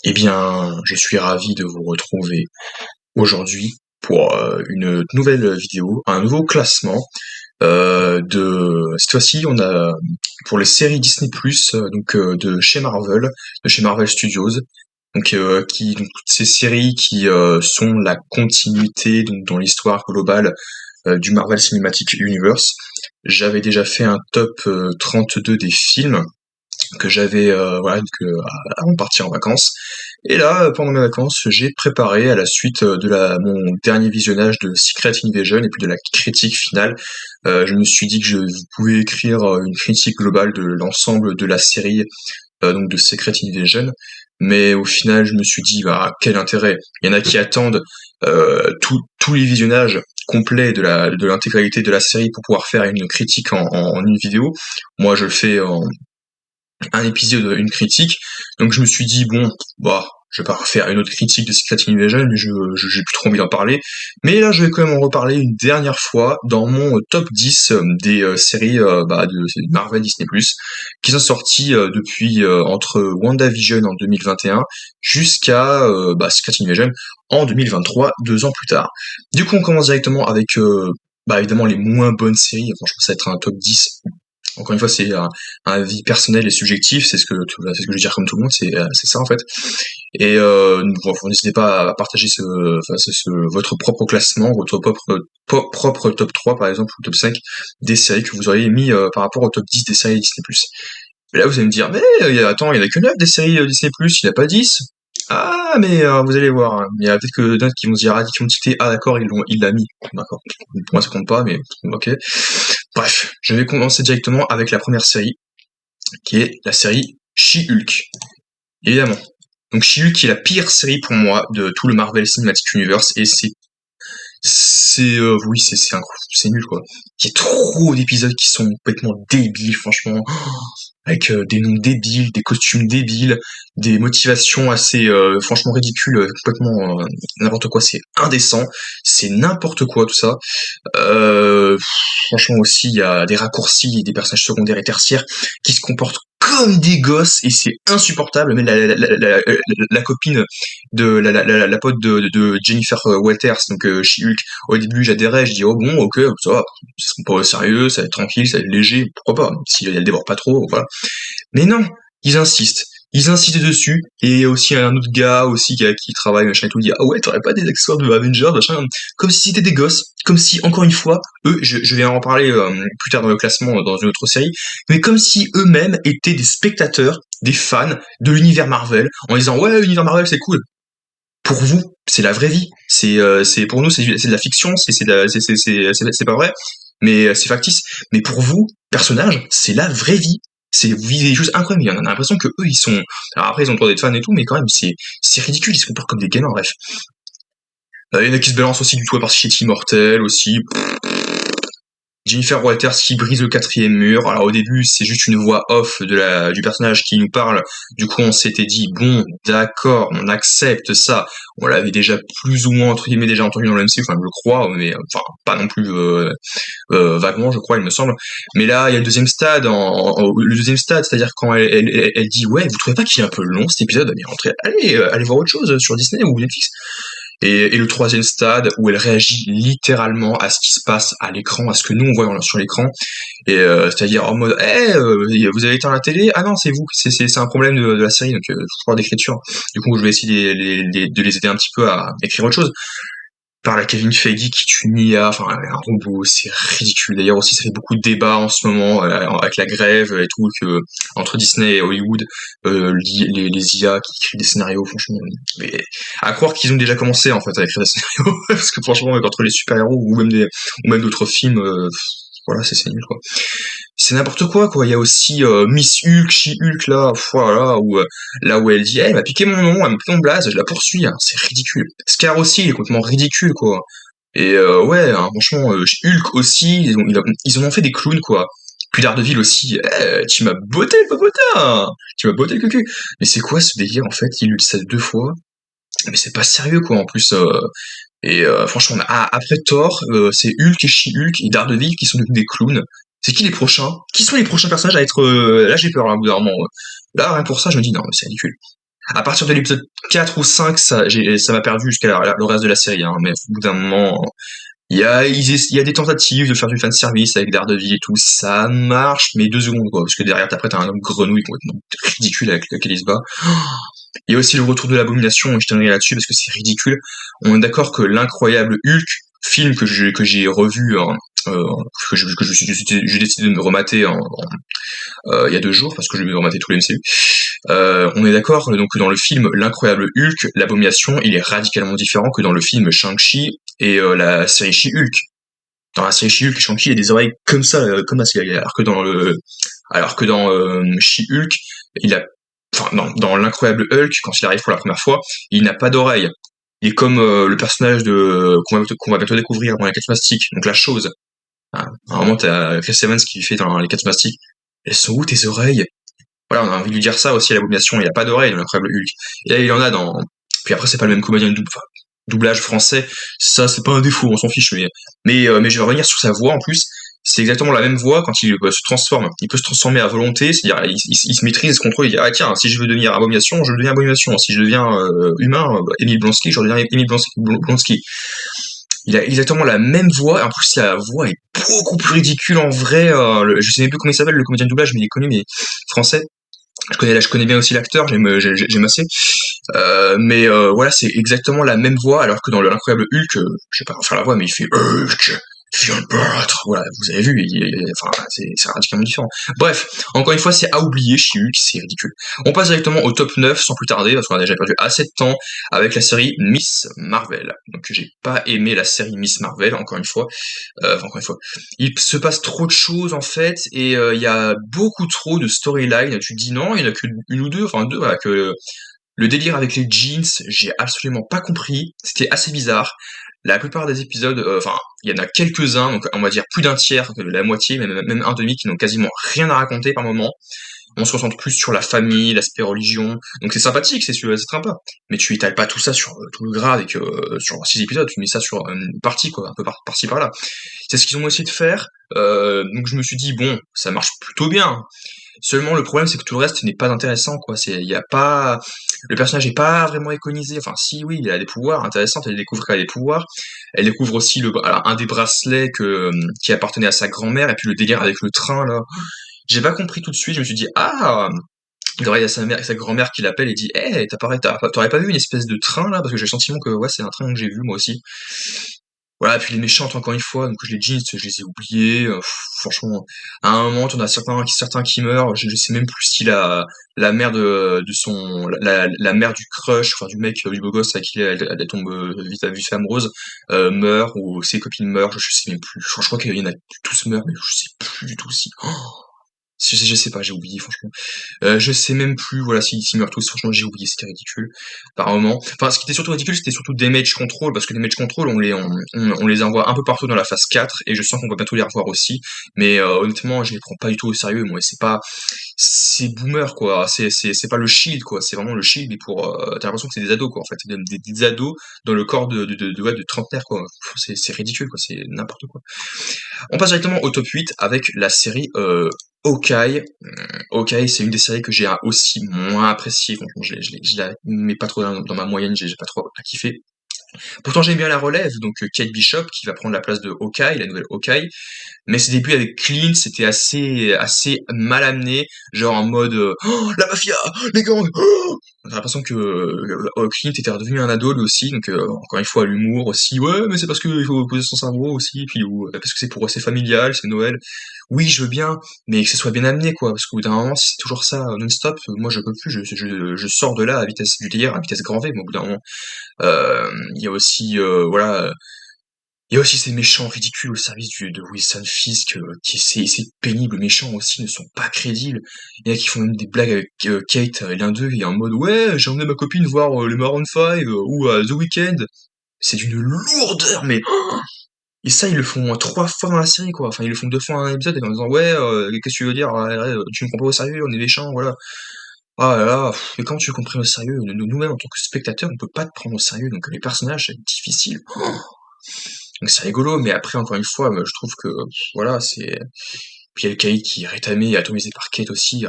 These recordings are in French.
Eh bien, je suis ravi de vous retrouver aujourd'hui pour une nouvelle vidéo, un nouveau classement de cette fois-ci on a pour les séries Disney+, de chez Marvel Studios, donc toutes ces séries qui sont la continuité donc dans l'histoire globale du Marvel Cinematic Universe. J'avais déjà fait un top 32 des films que j'avais avant de partir en vacances. Et là, pendant mes vacances, j'ai préparé à la suite de mon dernier visionnage de Secret Invasion et puis de la critique finale. Je me suis dit que je pouvais écrire une critique globale de l'ensemble de la série donc de Secret Invasion. Mais au final, je me suis dit, bah, quel intérêt? Il y en a qui attendent tous les visionnages complets de l'intégralité de la série pour pouvoir faire une critique en une vidéo. Moi, je le fais en un épisode, une critique. Donc je me suis dit bon, bah, je vais pas refaire une autre critique de Secret Invasion, mais j'ai plus trop envie d'en parler. Mais là, je vais quand même en reparler une dernière fois dans mon top 10 des séries de Marvel Disney+, qui sont sorties depuis entre WandaVision en 2021 jusqu'à Secret Invasion en 2023, 2 ans plus tard. Du coup, on commence directement avec évidemment les moins bonnes séries. Franchement, ça va être un top 10. Encore une fois, c'est un avis personnel et subjectif, c'est ce que je veux dire comme tout le monde, c'est ça en fait. Et n'hésitez pas à partager votre propre classement, votre propre top 3 par exemple, ou top 5 des séries que vous auriez mis par rapport au top 10 des séries Disney+. Et là, vous allez me dire, mais attends, il y en a que 9 des séries Disney+, il n'y a pas 10. Ah, mais vous allez voir, hein. Il y a peut-être que d'autres qui vont se dire, qui vont tilter, ah d'accord, il l'a mis. D'accord. Pour moi, ça compte pas, mais ok. Bref, je vais commencer directement avec la première série, qui est la série She-Hulk. Évidemment. Donc She-Hulk est la pire série pour moi de tout le Marvel Cinematic Universe, et c'est nul quoi. Il y a trop d'épisodes qui sont complètement débiles, franchement, avec des noms débiles, des costumes débiles, des motivations assez franchement ridicules, complètement n'importe quoi, c'est indécent, c'est n'importe quoi tout ça. Euh, Franchement aussi, il y a des raccourcis et des personnages secondaires et tertiaires qui se comportent comme des gosses et c'est insupportable. Même la copine de la pote de Jennifer Walters, donc She-Hulk, au début j'adhérais, je dis oh bon ok ça va, ils sont pas sérieux, ça va être tranquille, ça va être léger, pourquoi pas, si elle dévore pas trop, voilà. Mais non, ils insistent. Ils insistent dessus, et aussi un autre gars aussi qui travaille, machin et tout, dit ah ouais, t'aurais pas des accessoires de Avengers, machin, comme si c'était des gosses, comme si, encore une fois, eux, je vais en parler plus tard dans le classement, dans une autre série, mais comme si eux-mêmes étaient des spectateurs, des fans de l'univers Marvel, en disant ouais, l'univers Marvel c'est cool. Pour vous, c'est la vraie vie, c'est pour nous c'est de la fiction, c'est pas vrai, mais c'est factice. Mais pour vous, personnage, c'est la vraie vie. Vous vivez des choses incroyables. On a l'impression que eux, ils sont. Alors après, ils ont le droit d'être fans et tout, mais quand même, c'est ridicule. Ils se comportent comme des gamins. Bref. Il y en a qui se balancent aussi du tout à partir chez Immortel aussi. Jennifer Walters qui brise le quatrième mur. Alors au début, c'est juste une voix off du personnage qui nous parle. Du coup, on s'était dit bon, d'accord, on accepte ça. On l'avait déjà plus ou moins entre guillemets déjà entendu dans le MCU, enfin je le crois, mais enfin pas non plus vaguement, je crois, il me semble. Mais là, il y a le deuxième stade, le deuxième stade, c'est-à-dire quand elle dit ouais, vous trouvez pas qu'il est un peu long cet épisode? Bien rentrez, allez voir autre chose sur Disney ou Netflix. Et le troisième stade où elle réagit littéralement à ce qui se passe à l'écran, à ce que nous on voit sur l'écran, et c'est-à-dire en mode vous avez éteint la télé? Ah non, c'est vous, c'est un problème de la série, donc problème d'écriture. Du coup, je vais essayer de les aider un petit peu à écrire autre chose. Par la Kevin Feige qui tue Nia, enfin un robot, c'est ridicule. D'ailleurs aussi, ça fait beaucoup de débats en ce moment avec la grève et tout entre Disney et Hollywood, les IA qui écrivent des scénarios, franchement. Mais à croire qu'ils ont déjà commencé en fait à écrire des scénarios, parce que franchement, entre les super-héros ou même d'autres films, voilà, c'est nul quoi. C'est n'importe quoi. Il y a aussi Miss Hulk, She-Hulk là, voilà, là où elle dit, elle m'a piqué mon nom, elle m'a piqué mon blaze, je la poursuis, hein, c'est ridicule. Scar aussi, il est complètement ridicule quoi. Et ouais, hein, franchement, Hulk aussi, ils en ont fait des clowns quoi. Puis Daredevil aussi, tu m'as botté le popotin, tu m'as botté le cucu. Mais c'est quoi ce délire en fait? Il lui dit ça 2 fois, mais c'est pas sérieux quoi en plus. Et franchement, après Thor, c'est Hulk et She-Hulk et Daredevil qui sont devenus des clowns. C'est qui les prochains? Qui sont les prochains personnages à être... Là, j'ai peur, là, au bout d'un moment. Là, rien pour ça, je me dis, non, mais c'est ridicule. À partir de l'épisode 4 ou 5, ça m'a perdu jusqu'à le reste de la série, hein, mais au bout d'un moment, il y a des tentatives de faire du fanservice avec Daredevil et tout, ça marche, mais 2 secondes, quoi, parce que derrière, après, t'as un homme grenouille complètement ridicule avec lequel il se bat. Il y a aussi le retour de l'Abomination, et je terminerai là-dessus parce que c'est ridicule. On est d'accord que l'incroyable Hulk, film que j'ai revu, hein, euh, que j'ai décidé de me remater il y a 2 jours parce que je vais me remater tous les MCU. On est d'accord, donc dans le film L'incroyable Hulk, l'Abomination, il est radicalement différent que dans le film Shang-Chi et la série She-Hulk. Dans la série She-Hulk, Shang-Chi a des oreilles comme ça, comme la série, alors que dans She-Hulk, il a, enfin, dans l'incroyable Hulk, quand il arrive pour la première fois, il n'a pas d'oreille. Il est comme le personnage qu'on va bientôt découvrir dans les 4 Mastiques, donc la chose. Hein. À un moment, t'as Chris Evans qui fait dans les 4 Mastiques. Elles sont où tes oreilles? Voilà, on a envie de lui dire ça aussi à l'Abomination. Il a pas d'oreille dans l'incroyable Hulk. Et là, il en a dans. Puis après, c'est pas le même comédien de doublage français. Ça, c'est pas un défaut, on s'en fiche. Mais je vais revenir sur sa voix en plus. C'est exactement la même voix quand il se transforme. Il peut se transformer à volonté, c'est-à-dire il se maîtrise, il se contrôle, il dit ah tiens, si je veux devenir Abomination, je deviens Abomination. Si je deviens humain, Émile Blonsky, je deviens Émile Blonsky. Il a exactement la même voix, et en plus la voix est beaucoup plus ridicule en vrai. Je sais même plus comment il s'appelle le comédien de doublage, mais il est connu, mais français. Je connais bien aussi l'acteur, j'aime assez. Mais voilà, c'est exactement la même voix, alors que dans l'incroyable Hulk, je sais pas faire la voix, mais il fait Hulk, viens te battre. Voilà, vous avez vu, enfin, c'est radicalement différent. Bref, encore une fois, c'est à oublier chez Hulk, c'est ridicule. On passe directement au top 9 sans plus tarder, parce qu'on a déjà perdu assez de temps avec la série Miss Marvel. Donc j'ai pas aimé la série Miss Marvel, encore une fois. Encore une fois. Il se passe trop de choses en fait, et il y a beaucoup trop de storylines. Tu te dis non, il y en a qu'une ou deux, enfin deux, voilà, que le délire avec les jeans, j'ai absolument pas compris. C'était assez bizarre. La plupart des épisodes, enfin, il y en a quelques-uns, donc on va dire plus d'un tiers, la moitié, même un demi, qui n'ont quasiment rien à raconter par moment. On se concentre plus sur la famille, l'aspect religion. Donc c'est sympathique, c'est sympa. Mais tu étales pas tout ça sur tout le gras avec sur 6 épisodes, tu mets ça sur une partie, quoi, un peu par-ci par-là. C'est ce qu'ils ont essayé de faire. Donc je me suis dit bon, ça marche plutôt bien. Seulement le problème c'est que tout le reste n'est pas intéressant, quoi. Il y a pas, le personnage est pas vraiment iconisé. Enfin si, oui, il a des pouvoirs intéressants. Elle découvre qu'elle a des pouvoirs. Elle découvre aussi un des bracelets qui appartenait à sa grand-mère, et puis le délire avec le train là. J'ai pas compris tout de suite. Je me suis dit ah, il y a sa grand-mère qui l'appelle et dit hey, t'aurais pas vu une espèce de train là, parce que j'ai le sentiment que ouais, c'est un train que j'ai vu moi aussi. Voilà, puis les méchantes encore une fois, donc les jeans, je les ai oubliés. Franchement, à un moment, t'en as certains qui meurent. Je sais même plus si la mère de son la mère du crush, enfin du mec, du beau gosse avec qui elle tombe vite à vue amoureuse, meurt, ou ses copines meurent. Je sais même plus. Je crois qu'il y en a tous meurent, mais je sais plus du tout si. Je sais pas, j'ai oublié franchement. Je sais même plus, voilà, s'ils meurent tous, franchement j'ai oublié, c'était ridicule, par moment. Enfin, ce qui était surtout ridicule, c'était surtout Damage Control, parce que Damage Control, on les envoie un peu partout dans la phase 4, et je sens qu'on va bientôt les revoir aussi, mais honnêtement, je les prends pas du tout au sérieux, moi, c'est boomer, quoi, c'est pas le Shield, quoi, c'est vraiment le Shield, mais t'as l'impression que c'est des ados, quoi, en fait, des ados dans le corps ouais, de trentenaire, quoi. C'est ridicule, quoi, c'est n'importe quoi. On passe directement au top 8 avec la série Hawkeye. Hawkeye, c'est une des séries que j'ai aussi moins appréciée. Franchement, je la mets pas trop dans ma moyenne, j'ai pas trop kiffé. Pourtant, j'aime bien la relève, donc Kate Bishop qui va prendre la place de Hawkeye, la nouvelle Hawkeye. Mais ses débuts avec Clint, c'était assez mal amené, genre en mode oh, la mafia, les gangs. Oh, j'ai l'impression que Clint était redevenu un ado lui aussi, donc encore une fois l'humour aussi. Ouais, mais c'est parce qu'il faut poser son cerveau aussi, puis parce que c'est familial, c'est Noël. Oui, je veux bien, mais que ce soit bien amené, quoi. Parce qu'au bout d'un moment, si c'est toujours ça non-stop, moi je peux plus. Je sors de là à vitesse du délire, à vitesse grand V. Mais au bout d'un moment, il y a aussi voilà, il y a aussi ces méchants ridicules au service de Wilson Fisk, c'est pénible, les méchants aussi ne sont pas crédibles. Il y en a qui font même des blagues avec Kate, l'un d'eux, il est en mode ouais, j'ai emmené ma copine voir les Maroon 5 ou The Weeknd. C'est d'une lourdeur, mais et ça ils le font 3 fois dans la série, quoi. Enfin ils le font 2 fois dans un épisode en disant ouais, qu'est-ce que tu veux dire, tu ne prends pas au sérieux, on est méchants, voilà. Ah là là, mais comment tu veux qu'on te prenne au sérieux? Nous-mêmes en tant que spectateurs, on peut pas te prendre au sérieux, donc les personnages c'est difficile. Donc c'est rigolo, mais après encore une fois, je trouve que voilà, Puis il y a le caïd qui est rétamé et atomisé par Kate aussi.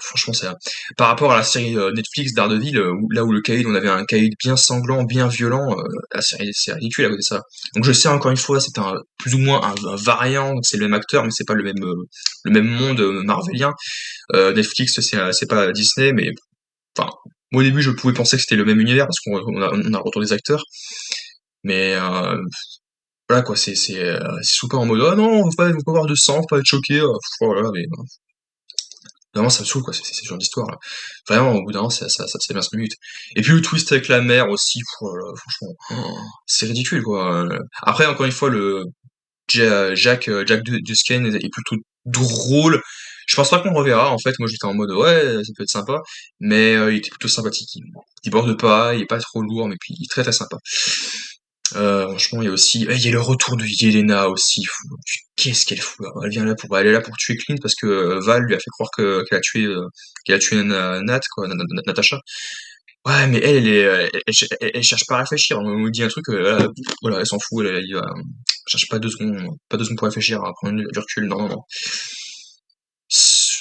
Franchement, ça, par rapport à la série Netflix Daredevil, là où le caïd, on avait un caïd bien sanglant, bien violent, là c'est ridicule à côté de ça. Donc je sais encore une fois, c'est plus ou moins un variant, donc c'est le même acteur, mais c'est pas le même monde marvelien. Netflix, c'est pas Disney, mais enfin, moi, au début, je pouvais penser que c'était le même univers parce qu'on a le retour des acteurs, mais voilà quoi, c'est souvent en mode ah non, faut pas avoir de sang, faut pas être choqué, voilà, mais vraiment ça me saoule quoi, c'est ce genre d'histoire là. Vraiment, au bout d'un moment, ça devient 5 minutes. Et puis le twist avec la mère aussi, voilà, franchement, c'est ridicule quoi. Après, encore une fois, le Jack Dusken est plutôt drôle. Je pense pas qu'on le reverra en fait. Moi j'étais en mode ouais, ça peut être sympa, mais il était plutôt sympathique. Il déborde pas, il est pas trop lourd, mais puis il est très très sympa. Franchement, il y a aussi, il y a le retour de Yelena aussi. Qu'est-ce qu'elle fout là? Elle est là pour tuer Clint parce que Val lui a fait croire qu'elle a tué Nat quoi, Natasha. Ouais, mais elle cherche pas à réfléchir. On nous dit un truc, voilà, elle s'en fout, elle y va. Cherche pas 2 secondes pour réfléchir, à prendre du recul. Non, non, non.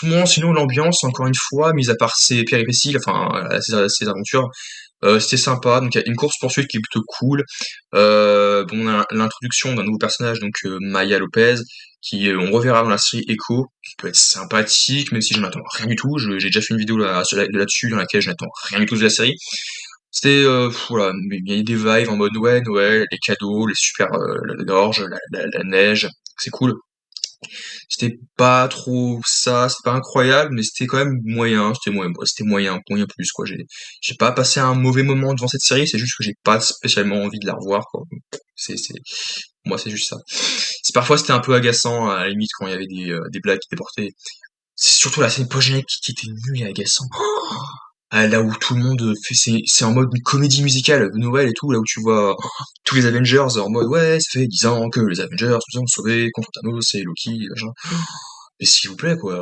Bon, sinon l'ambiance, encore une fois, mis à part ses péripéties, enfin ses aventures, c'était sympa. Donc il y a une course poursuite qui est plutôt cool. Bon, on a l'introduction d'un nouveau personnage, donc Maya Lopez, qui on reverra dans la série Echo, qui peut être sympathique, même si je n'attends rien du tout. J'ai déjà fait une vidéo là-dessus dans laquelle je n'attends rien du tout de la série. C'était voilà, mais il y a des vibes en mode ouais, Noël, les cadeaux, les super la gorge, la neige, c'est cool. C'était pas trop ça, c'était pas incroyable, mais c'était quand même moyen, c'était moyen plus quoi. J'ai pas passé un mauvais moment devant cette série, c'est juste que j'ai pas spécialement envie de la revoir quoi. C'est moi c'est juste ça. C'est parfois c'était un peu agaçant à la limite quand il y avait des blagues qui déportaient. C'est surtout la scène post-générique qui était nulle et agaçant. Là où tout le monde fait c'est en mode une comédie musicale de Noël et tout, là où tu vois tous les Avengers en mode ouais, ça fait 10 ans que les Avengers nous ont sauvés contre Thanos et Loki, machin. Mais s'il vous plaît, quoi.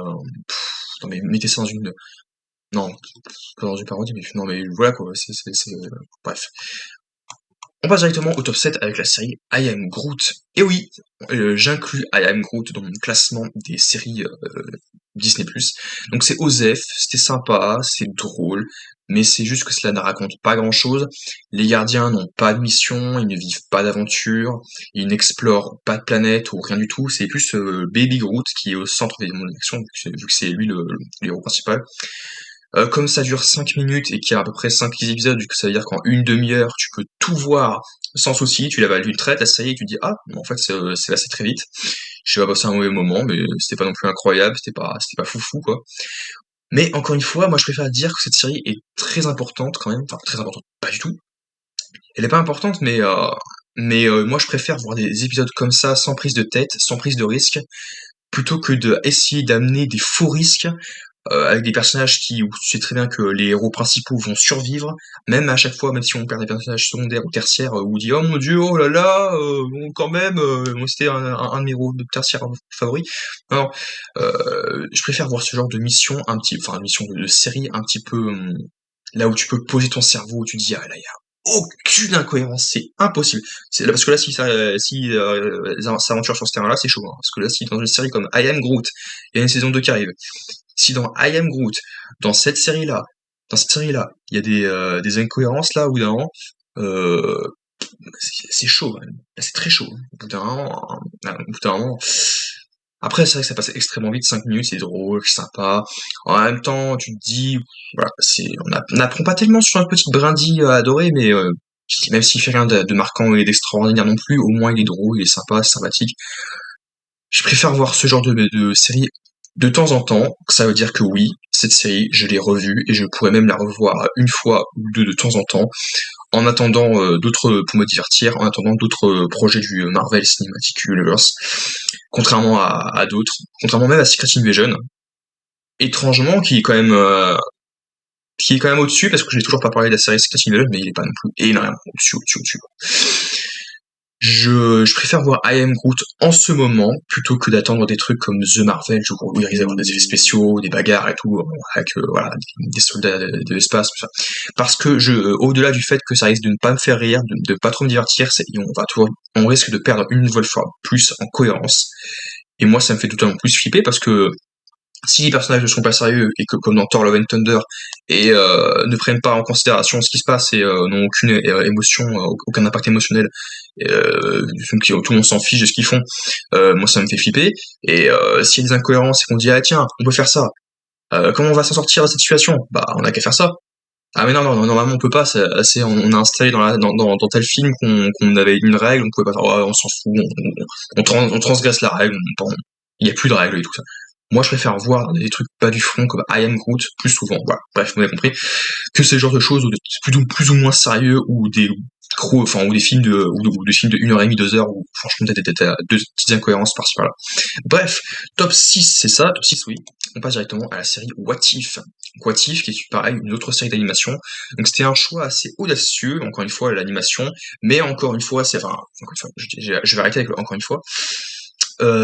Non, mais mettez ça dans une. Non, pas dans une parodie, mais non, mais voilà, quoi. Bref. On passe directement au top 7 avec la série I Am Groot. Et oui, j'inclus I Am Groot dans mon classement des séries Disney+. Donc c'est OZEF, c'était sympa, c'est drôle, mais c'est juste que cela ne raconte pas grand-chose. Les gardiens n'ont pas de mission, ils ne vivent pas d'aventure, ils n'explorent pas de planète ou rien du tout. C'est plus Baby Groot qui est au centre des mon action, vu que c'est lui le héros principal. Comme ça dure 5 minutes et qu'il y a à peu près 5 épisodes, du coup ça veut dire qu'en une demi-heure, tu peux tout voir sans souci, tu l'avales d'une traite, la série, et tu te dis «Ah, en fait, c'est passé très vite». J'ai pas passé un mauvais moment, mais c'était pas non plus incroyable, c'était pas foufou, quoi. Mais encore une fois, moi je préfère dire que cette série est très importante quand même, enfin très importante, pas du tout. Elle est pas importante, mais moi je préfère voir des épisodes comme ça, sans prise de tête, sans prise de risque, plutôt que de essayer d'amener des faux risques avec des personnages où tu sais très bien que les héros principaux vont survivre, même à chaque fois, même si on perd des personnages secondaires ou tertiaires, où on dit oh mon dieu, oh là là, bon, quand même, moi c'était un de mes héros de tertiaire favoris. Non, non, je préfère voir ce genre de mission, enfin, mission de série un petit peu là où tu peux poser ton cerveau, où tu te dis ah là, il y a aucune incohérence, c'est impossible. C'est là parce que là, si ça s'aventure sur ce terrain-là, c'est chaud. Hein, parce que là, si dans une série comme I Am Groot, il y a une saison 2 qui arrive, si dans I Am Groot, dans cette série-là, il y a des incohérences là, au bout d'un moment, euh, c'est chaud, quand même. Là, c'est très chaud. Au bout d'un moment, Après, c'est vrai que ça passe extrêmement vite, 5 minutes, c'est drôle, c'est sympa. En même temps, tu te dis, voilà, on n'apprend pas tellement sur une petite brindille à adorer, mais même s'il fait rien de marquant et d'extraordinaire non plus, au moins il est drôle, il est sympa, c'est sympathique. Je préfère voir ce genre de série de temps en temps. Ça veut dire que oui, cette série, je l'ai revue et je pourrais même la revoir une fois ou deux de temps en temps, en attendant d'autres, pour me divertir, en attendant d'autres projets du Marvel Cinematic Universe, contrairement à d'autres, contrairement même à Secret Invasion, étrangement, qui est quand même au-dessus, parce que j'ai toujours pas parlé de la série Secret Invasion, mais il est pas non plus énormément au-dessus. Je préfère voir I Am Groot en ce moment plutôt que d'attendre des trucs comme The Marvel, où il risque d'avoir des effets spéciaux, des bagarres et tout, avec voilà, des soldats de l'espace, tout ça. Parce que au-delà du fait que ça risque de ne pas me faire rire, de pas trop me divertir, on risque de perdre une nouvelle fois plus en cohérence. Et moi, ça me fait d'autant plus flipper parce que si les personnages ne sont pas sérieux et que, comme dans Thor Love and Thunder, et ne prennent pas en considération ce qui se passe et n'ont aucune émotion, aucun impact émotionnel, donc tout le monde s'en fiche de ce qu'ils font, moi ça me fait flipper. Et s'il y a des incohérences et qu'on dit ah tiens, on peut faire ça, comment on va s'en sortir de cette situation? Bah on a qu'à faire ça. Ah mais non, non, non, normalement on peut pas, on a installé dans tel film qu'on avait une règle, on pouvait pas faire, ouais, on s'en fout, on transgresse la règle, il y a plus de règles et tout ça. Moi je préfère voir des trucs pas du front comme I Am Groot plus souvent, voilà, bref, vous avez compris, que ces genres de choses, ou plutôt plus ou moins sérieux, ou des gros, enfin, ou des films ou des films de 1 heure et demie, 2 heures, où franchement t'as deux petites incohérences par-ci par-là. Bref, top 6 c'est ça, top 6 oui. On passe directement à la série What If. What If, qui est pareil, une autre série d'animation. Donc c'était un choix assez audacieux, encore une fois, l'animation, mais encore une fois, je vais arrêter avec encore une fois.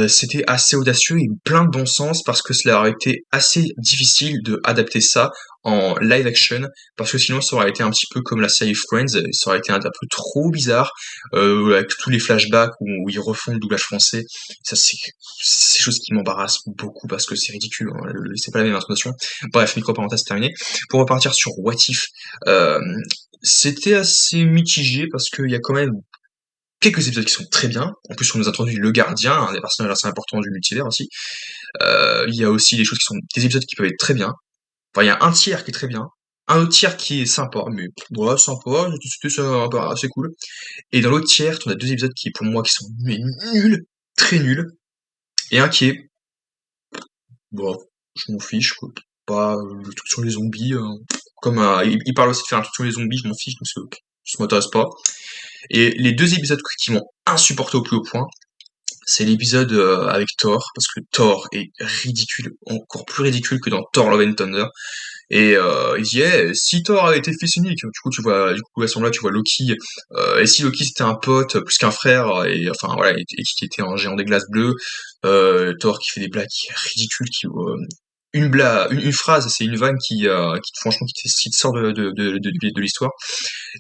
C'était assez audacieux et plein de bon sens parce que cela aurait été assez difficile de adapter ça en live action, parce que sinon ça aurait été un petit peu comme la série Friends, ça aurait été un peu trop bizarre, avec tous les flashbacks où ils refont le doublage français. Ça c'est des choses qui m'embarrassent beaucoup parce que c'est ridicule, hein, c'est pas la même intonation. Bref, micro parenthèse terminée. Pour repartir sur What If, euh, c'était assez mitigé parce qu'il y a quand même quelques épisodes qui sont très bien. En plus, on nous introduit le gardien, un des personnages assez importants du multivers aussi. Il y a aussi des choses qui sont des épisodes qui peuvent être très bien. Enfin, il y a un tiers qui est très bien, un autre tiers qui est sympa, mais voilà, sympa, c'était assez cool. Et dans l'autre tiers, on a deux épisodes qui, pour moi, qui sont nuls, très nuls, et un qui est, bon, je m'en fiche, quoi. Pas le truc sur les zombies. Comme il parle aussi de faire un truc sur les zombies, je m'en fiche, parce que ça m'intéresse pas. Et les deux épisodes qui m'ont insupporté au plus haut point, c'est l'épisode avec Thor, parce que Thor est ridicule, encore plus ridicule que dans Thor Love and Thunder. Et il dit si Thor avait été fils unique, du coup à ce moment-là tu vois Loki, et si Loki c'était un pote plus qu'un frère, et enfin voilà, et qui était un géant des glaces bleues, Thor qui fait des blagues ridicules, une phrase, c'est une vanne qui franchement qui te sort de l'histoire.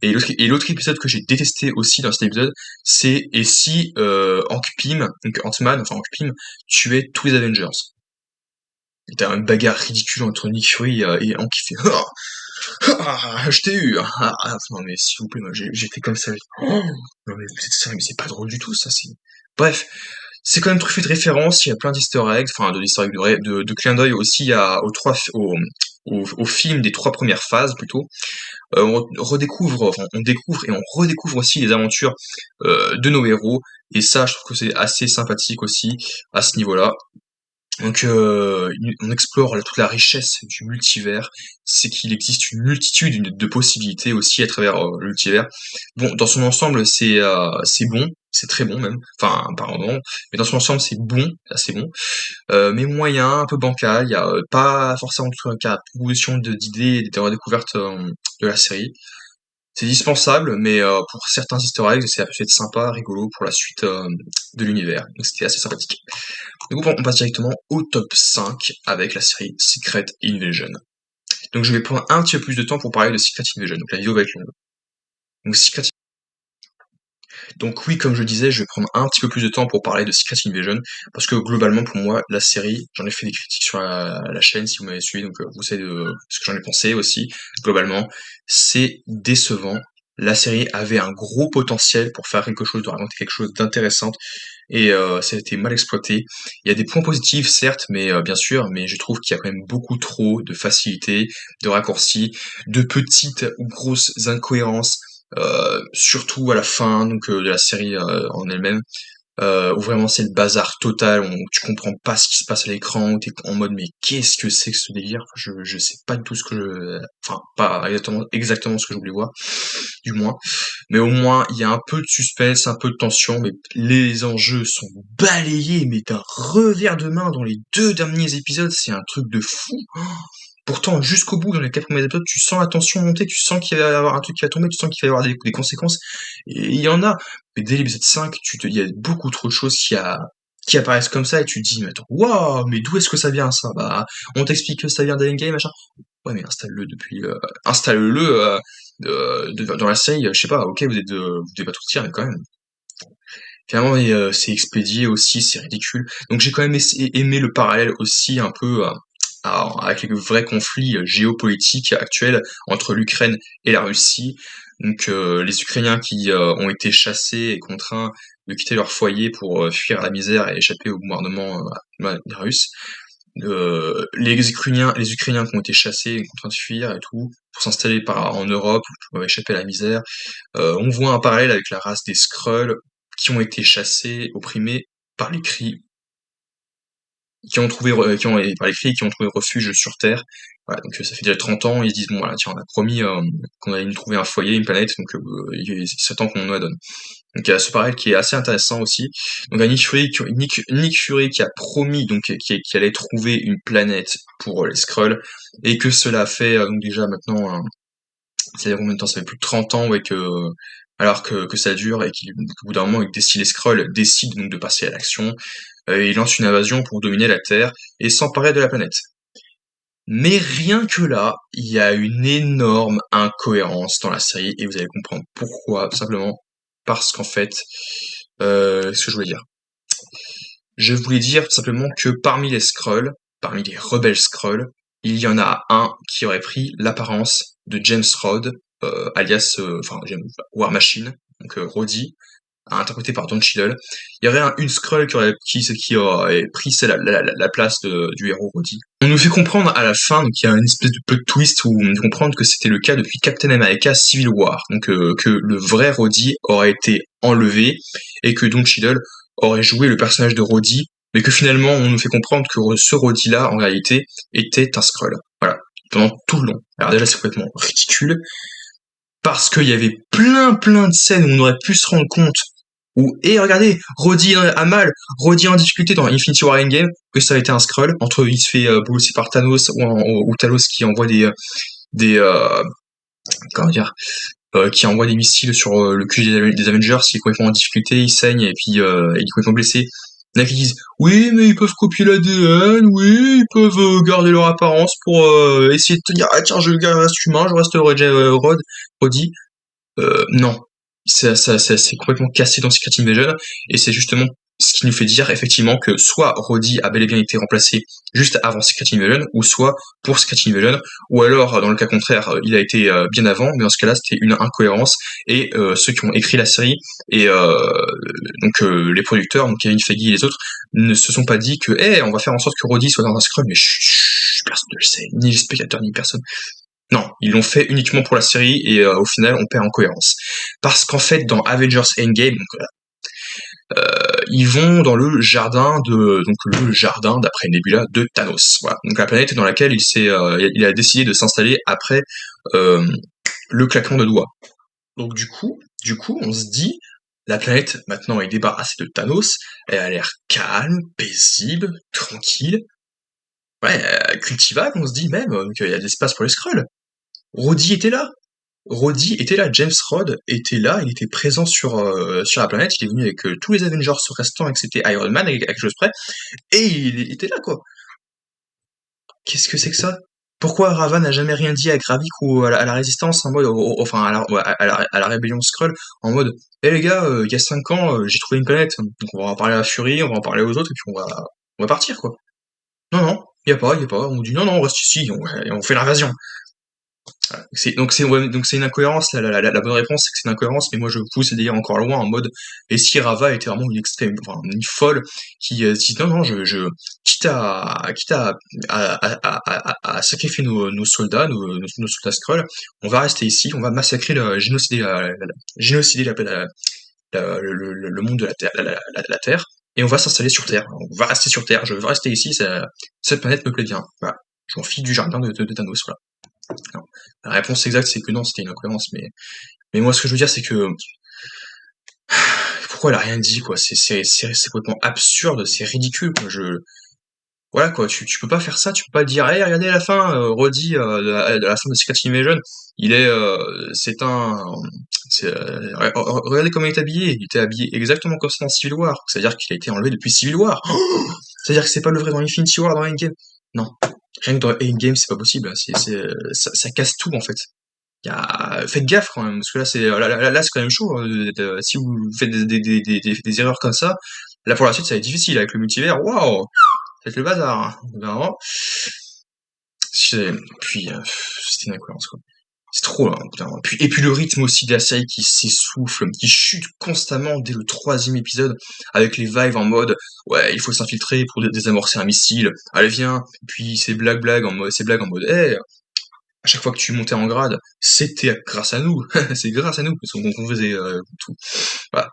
Et l'autre épisode que j'ai détesté aussi dans cet épisode, c'est et si Hank Pym, donc Ant-Man, enfin Hank Pym, tuait tous les Avengers. Et t'as une bagarre ridicule entre Nick Fury et Hank qui fait je t'ai eu. Non mais s'il vous plaît, moi j'étais comme ça. Oh, non mais c'est sérieux, mais c'est pas drôle du tout ça. Bref, c'est quand même truffé de références. Il y a plein d'Easter eggs, enfin de l'Easter eggs de clins d'œil aussi au film des 3 premières phases plutôt. On découvre et on redécouvre aussi les aventures de nos héros. Et ça, je trouve que c'est assez sympathique aussi à ce niveau-là. Donc, on explore toute la richesse du multivers. C'est qu'il existe une multitude de possibilités aussi à travers le multivers. Bon, dans son ensemble, c'est bon, c'est très bon même. Enfin, pardon, mais dans son ensemble, c'est bon, assez bon. Mais moyen, un peu bancal. Il y a pas forcément toute la proposition d'idées et de redécouvertes de la série. C'est dispensable, mais pour certains easter eggs, ça peut être sympa, rigolo pour la suite de l'univers. Donc c'était assez sympathique. Du coup, on passe directement au top 5 avec la série Secret Invasion. Donc je vais prendre un petit peu plus de temps pour parler de Secret Invasion. Donc la vidéo va être longue. Donc Secret Donc oui, comme je disais, je vais prendre un petit peu plus de temps pour parler de Secret Invasion, parce que globalement, pour moi, la série, j'en ai fait des critiques sur la chaîne si vous m'avez suivi, donc vous savez de ce que j'en ai pensé aussi. Globalement, c'est décevant. La série avait un gros potentiel pour faire quelque chose, de raconter quelque chose d'intéressant, et ça a été mal exploité. Il y a des points positifs, certes, mais bien sûr, mais je trouve qu'il y a quand même beaucoup trop de facilité, de raccourcis, de petites ou grosses incohérences, surtout à la fin donc de la série en elle-même, où vraiment c'est le bazar total, où tu comprends pas ce qui se passe à l'écran, où t'es en mode mais qu'est-ce que c'est que ce délire? Je sais pas du tout ce que enfin pas exactement ce que je voulais voir, du moins. Mais au moins il y a un peu de suspense, un peu de tension, mais les enjeux sont balayés mais d'un revers de main dans les 2 derniers épisodes, c'est un truc de fou. Pourtant, jusqu'au bout, dans les 4 premiers épisodes, tu sens la tension monter, tu sens qu'il va y avoir un truc qui va tomber, tu sens qu'il va y avoir des conséquences. Et il y en a. Mais dès l'épisode 5, il y a beaucoup trop de choses qui apparaissent comme ça, et tu te dis, mais attends, waouh, mais d'où est-ce que ça vient, ça? Bah, on t'explique que ça vient d'Endgame, machin. Ouais, mais installe-le, dans la série, je sais pas, ok, vous devez pas tout dire, mais quand même. Finalement, c'est expédié aussi, c'est ridicule. Donc j'ai quand même aimé le parallèle aussi un peu avec les vrais conflits géopolitiques actuels entre l'Ukraine et la Russie. Donc les Ukrainiens qui ont été chassés et contraints de quitter leur foyer pour fuir la misère et échapper au bombardement russe. Les Ukrainiens qui ont été chassés, contraints de fuir et tout, pour s'installer en Europe, pour échapper à la misère. On voit un parallèle avec la race des Skrulls, qui ont été chassés, opprimés par les Kree, par les Kree, qui ont trouvé refuge sur Terre. Voilà, donc ça fait déjà 30 ans, ils se disent bon voilà, tiens, on a promis qu'on allait nous trouver un foyer, une planète, donc c'est temps qu'on nous la donne. Donc il y a ce parallèle qui est assez intéressant aussi. Donc un Nick Fury qui a promis donc qui allait trouver une planète pour les Skrulls, et que cela fait donc déjà maintenant ça fait combien de temps? Ça fait plus de 30 ans, ouais, alors que ça dure, et qu'au bout d'un moment, les Skrulls décident donc de passer à l'action, et ils lancent une invasion pour dominer la Terre et s'emparer de la planète. Mais rien que là, il y a une énorme incohérence dans la série, et vous allez comprendre pourquoi, tout simplement parce qu'en fait, ce que je voulais dire. Je voulais dire tout simplement que parmi les Skrulls, parmi les rebelles Skrulls, il y en a un qui aurait pris l'apparence de James Rhodes, alias, War Machine, donc Rhodey, interprété par Don Cheadle. Il y aurait une Skrull qui aurait pris la place du héros Rhodey. On nous fait comprendre à la fin, donc il y a une espèce de peu de twist où on nous fait comprendre que c'était le cas depuis Captain America Civil War, donc que le vrai Rhodey aurait été enlevé et que Don Cheadle aurait joué le personnage de Rhodey, mais que finalement on nous fait comprendre que ce Rhodey là en réalité était un Skrull. Voilà, pendant tout le long. Alors déjà c'est complètement ridicule, parce qu'il y avait plein de scènes où on aurait pu se rendre compte regardez, Rhodey a mal, Rhodey en difficulté dans Infinity War Endgame, que ça a été un Skrull, entre il se fait bolosser par Thanos, ou Talos qui envoie des comment dire, qui envoie des missiles sur le cul des Avengers, il est complètement en difficulté, il saigne, et puis il est complètement blessé. Il y en a qui disent oui, mais ils peuvent copier l'ADN, oui, ils peuvent garder leur apparence pour essayer de tenir, ah tiens, je reste humain, je reste Rhodey. Non, c'est complètement cassé dans Secret Invasion, et c'est justement ce qui nous fait dire effectivement que soit Rhodey a bel et bien été remplacé juste avant Secret Invasion, ou soit pour Secret Invasion, ou alors dans le cas contraire, il a été bien avant, mais dans ce cas-là c'était une incohérence, et ceux qui ont écrit la série, et les producteurs, donc Kevin Feige et les autres, ne se sont pas dit que on va faire en sorte que Rhodey soit dans un Skrull, mais personne ne le sait, ni les spectateurs ni personne. Non, ils l'ont fait uniquement pour la série, et au final on perd en cohérence. Parce qu'en fait dans Avengers Endgame, ils vont dans le jardin d'après Nebula de Thanos. Voilà. Donc la planète dans laquelle il a décidé de s'installer après euh, le claquement de doigts. Donc du coup on se dit, la planète maintenant est débarrassée de Thanos, elle a l'air calme, paisible, tranquille, ouais, cultivable, on se dit même qu'il y a de l'espace pour les Skrulls. Rhodey était là. James Rhodes était là, il était présent sur la planète, il est venu avec tous les Avengers restants, excepté Iron Man, à quelque chose près, et il était là, quoi. Qu'est-ce que c'est que ça? Pourquoi Rava n'a jamais rien dit à Gravik ou à la Résistance, en mode, enfin à la rébellion Skrull, en mode, les gars, il y a 5 ans, j'ai trouvé une planète, donc on va en parler à Fury, on va en parler aux autres, et puis on va partir, quoi. Non, non, y a pas, on nous dit non, non, on reste ici, on fait l'invasion. Donc c'est une incohérence. La bonne réponse, c'est que c'est une incohérence, mais moi je pousse d'ailleurs encore loin en mode, et si Rava était vraiment une extrême, enfin une folle, qui se dit non, non, quitte à sacrifier nos soldats, nos soldats Skrull, on va rester ici, on va massacrer, génocider le monde de la Terre, la Terre, et on va s'installer sur Terre. On va rester sur Terre, je veux rester ici, cette planète me plaît bien. Voilà. Je m'en fiche du jardin de Thanos, voilà. Non. La réponse exacte, c'est que non, c'était une incohérence, mais moi, ce que je veux dire, c'est que pourquoi elle a rien dit, quoi? C'est complètement absurde, c'est ridicule, quoi. Voilà, quoi, tu peux pas faire ça, tu peux pas dire, regardez à la fin, Roddy, de la fin de Secret Invasion, il est, regardez comment il est habillé, il était habillé exactement comme ça dans Civil War, c'est-à-dire qu'il a été enlevé depuis Civil War. C'est-à-dire que c'est pas le vrai dans Infinity War, dans Endgame. Non. Rien que dans Endgame, c'est pas possible, ça casse tout, en fait. Faites gaffe quand même, parce que là, c'est quand même chaud. Si vous faites des erreurs comme ça, là pour la suite, ça va être difficile avec le multivers. Waouh, ça va être le bazar, hein. Vraiment. Puis, c'était une incohérence, quoi. C'est trop, là, putain. Et puis le rythme aussi de la série qui s'essouffle, qui chute constamment dès le troisième épisode, avec les vibes en mode, ouais, il faut s'infiltrer pour désamorcer un missile. Allez, viens. Et puis ces blagues en mode, hey, à chaque fois que tu montais en grade, c'était grâce à nous. C'est grâce à nous, parce qu'on faisait tout. Voilà.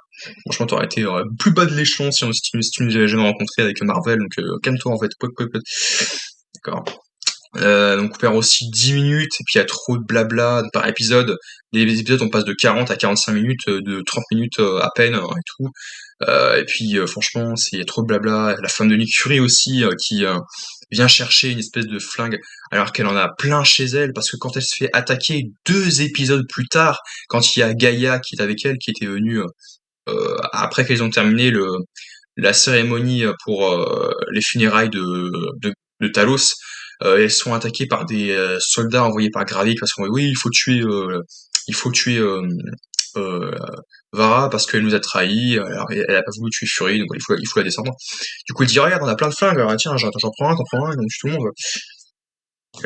Franchement, t'aurais été plus bas de l'échelon si tu nous avais jamais rencontré avec Marvel, donc calme-toi en fait. D'accord. Donc on perd aussi 10 minutes, et puis il y a trop de blabla par épisode. Les épisodes, on passe de 40 à 45 minutes, de 30 minutes à peine, et tout. Et puis franchement, il y a trop de blabla. La femme de Nick Fury aussi, qui vient chercher une espèce de flingue, alors qu'elle en a plein chez elle, parce que quand elle se fait attaquer 2 épisodes plus tard, quand il y a Gaïa qui est avec elle, qui était venue après qu'ils ont terminé la cérémonie pour les funérailles de Talos, elles sont attaquées par des soldats envoyés par Gravik parce qu'on oui, il faut tuer euh, Vara parce qu'elle nous a trahis. Alors, elle a pas voulu tuer Fury, donc il faut la descendre. Du coup, il dit regarde, on a plein de flingues. Alors, tiens, j'en prends un, donc tue tout le monde.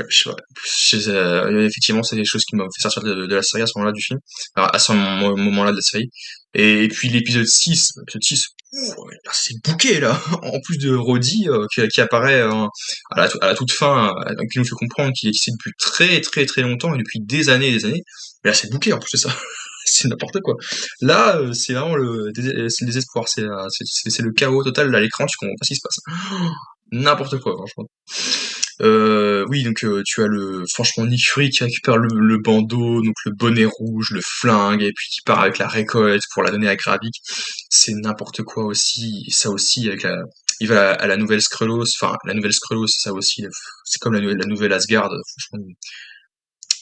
Je sais pas. Effectivement, c'est des choses qui m'ont fait sortir de la série à ce moment-là du film, alors, à ce moment-là de la série. Et puis l'épisode 6, là, c'est bouquet là. En plus de Roddy qui apparaît à la toute fin, qui nous fait comprendre qu'il existe depuis très très très longtemps et depuis des années et des années. Mais là, c'est bouquet en plus de ça. C'est n'importe quoi. Là, c'est vraiment c'est le désespoir, c'est le chaos total à l'écran, tu comprends pas ce qui se passe. N'importe quoi, franchement. Oui, donc tu as franchement Nick Fury qui récupère le bandeau, donc le bonnet rouge, le flingue, et puis qui part avec la récolte pour la donner à Gravik. C'est n'importe quoi aussi. Ça aussi, il va à la nouvelle Skrullos, enfin la nouvelle Skrullos, ça aussi, c'est comme la nouvelle Asgard. Franchement,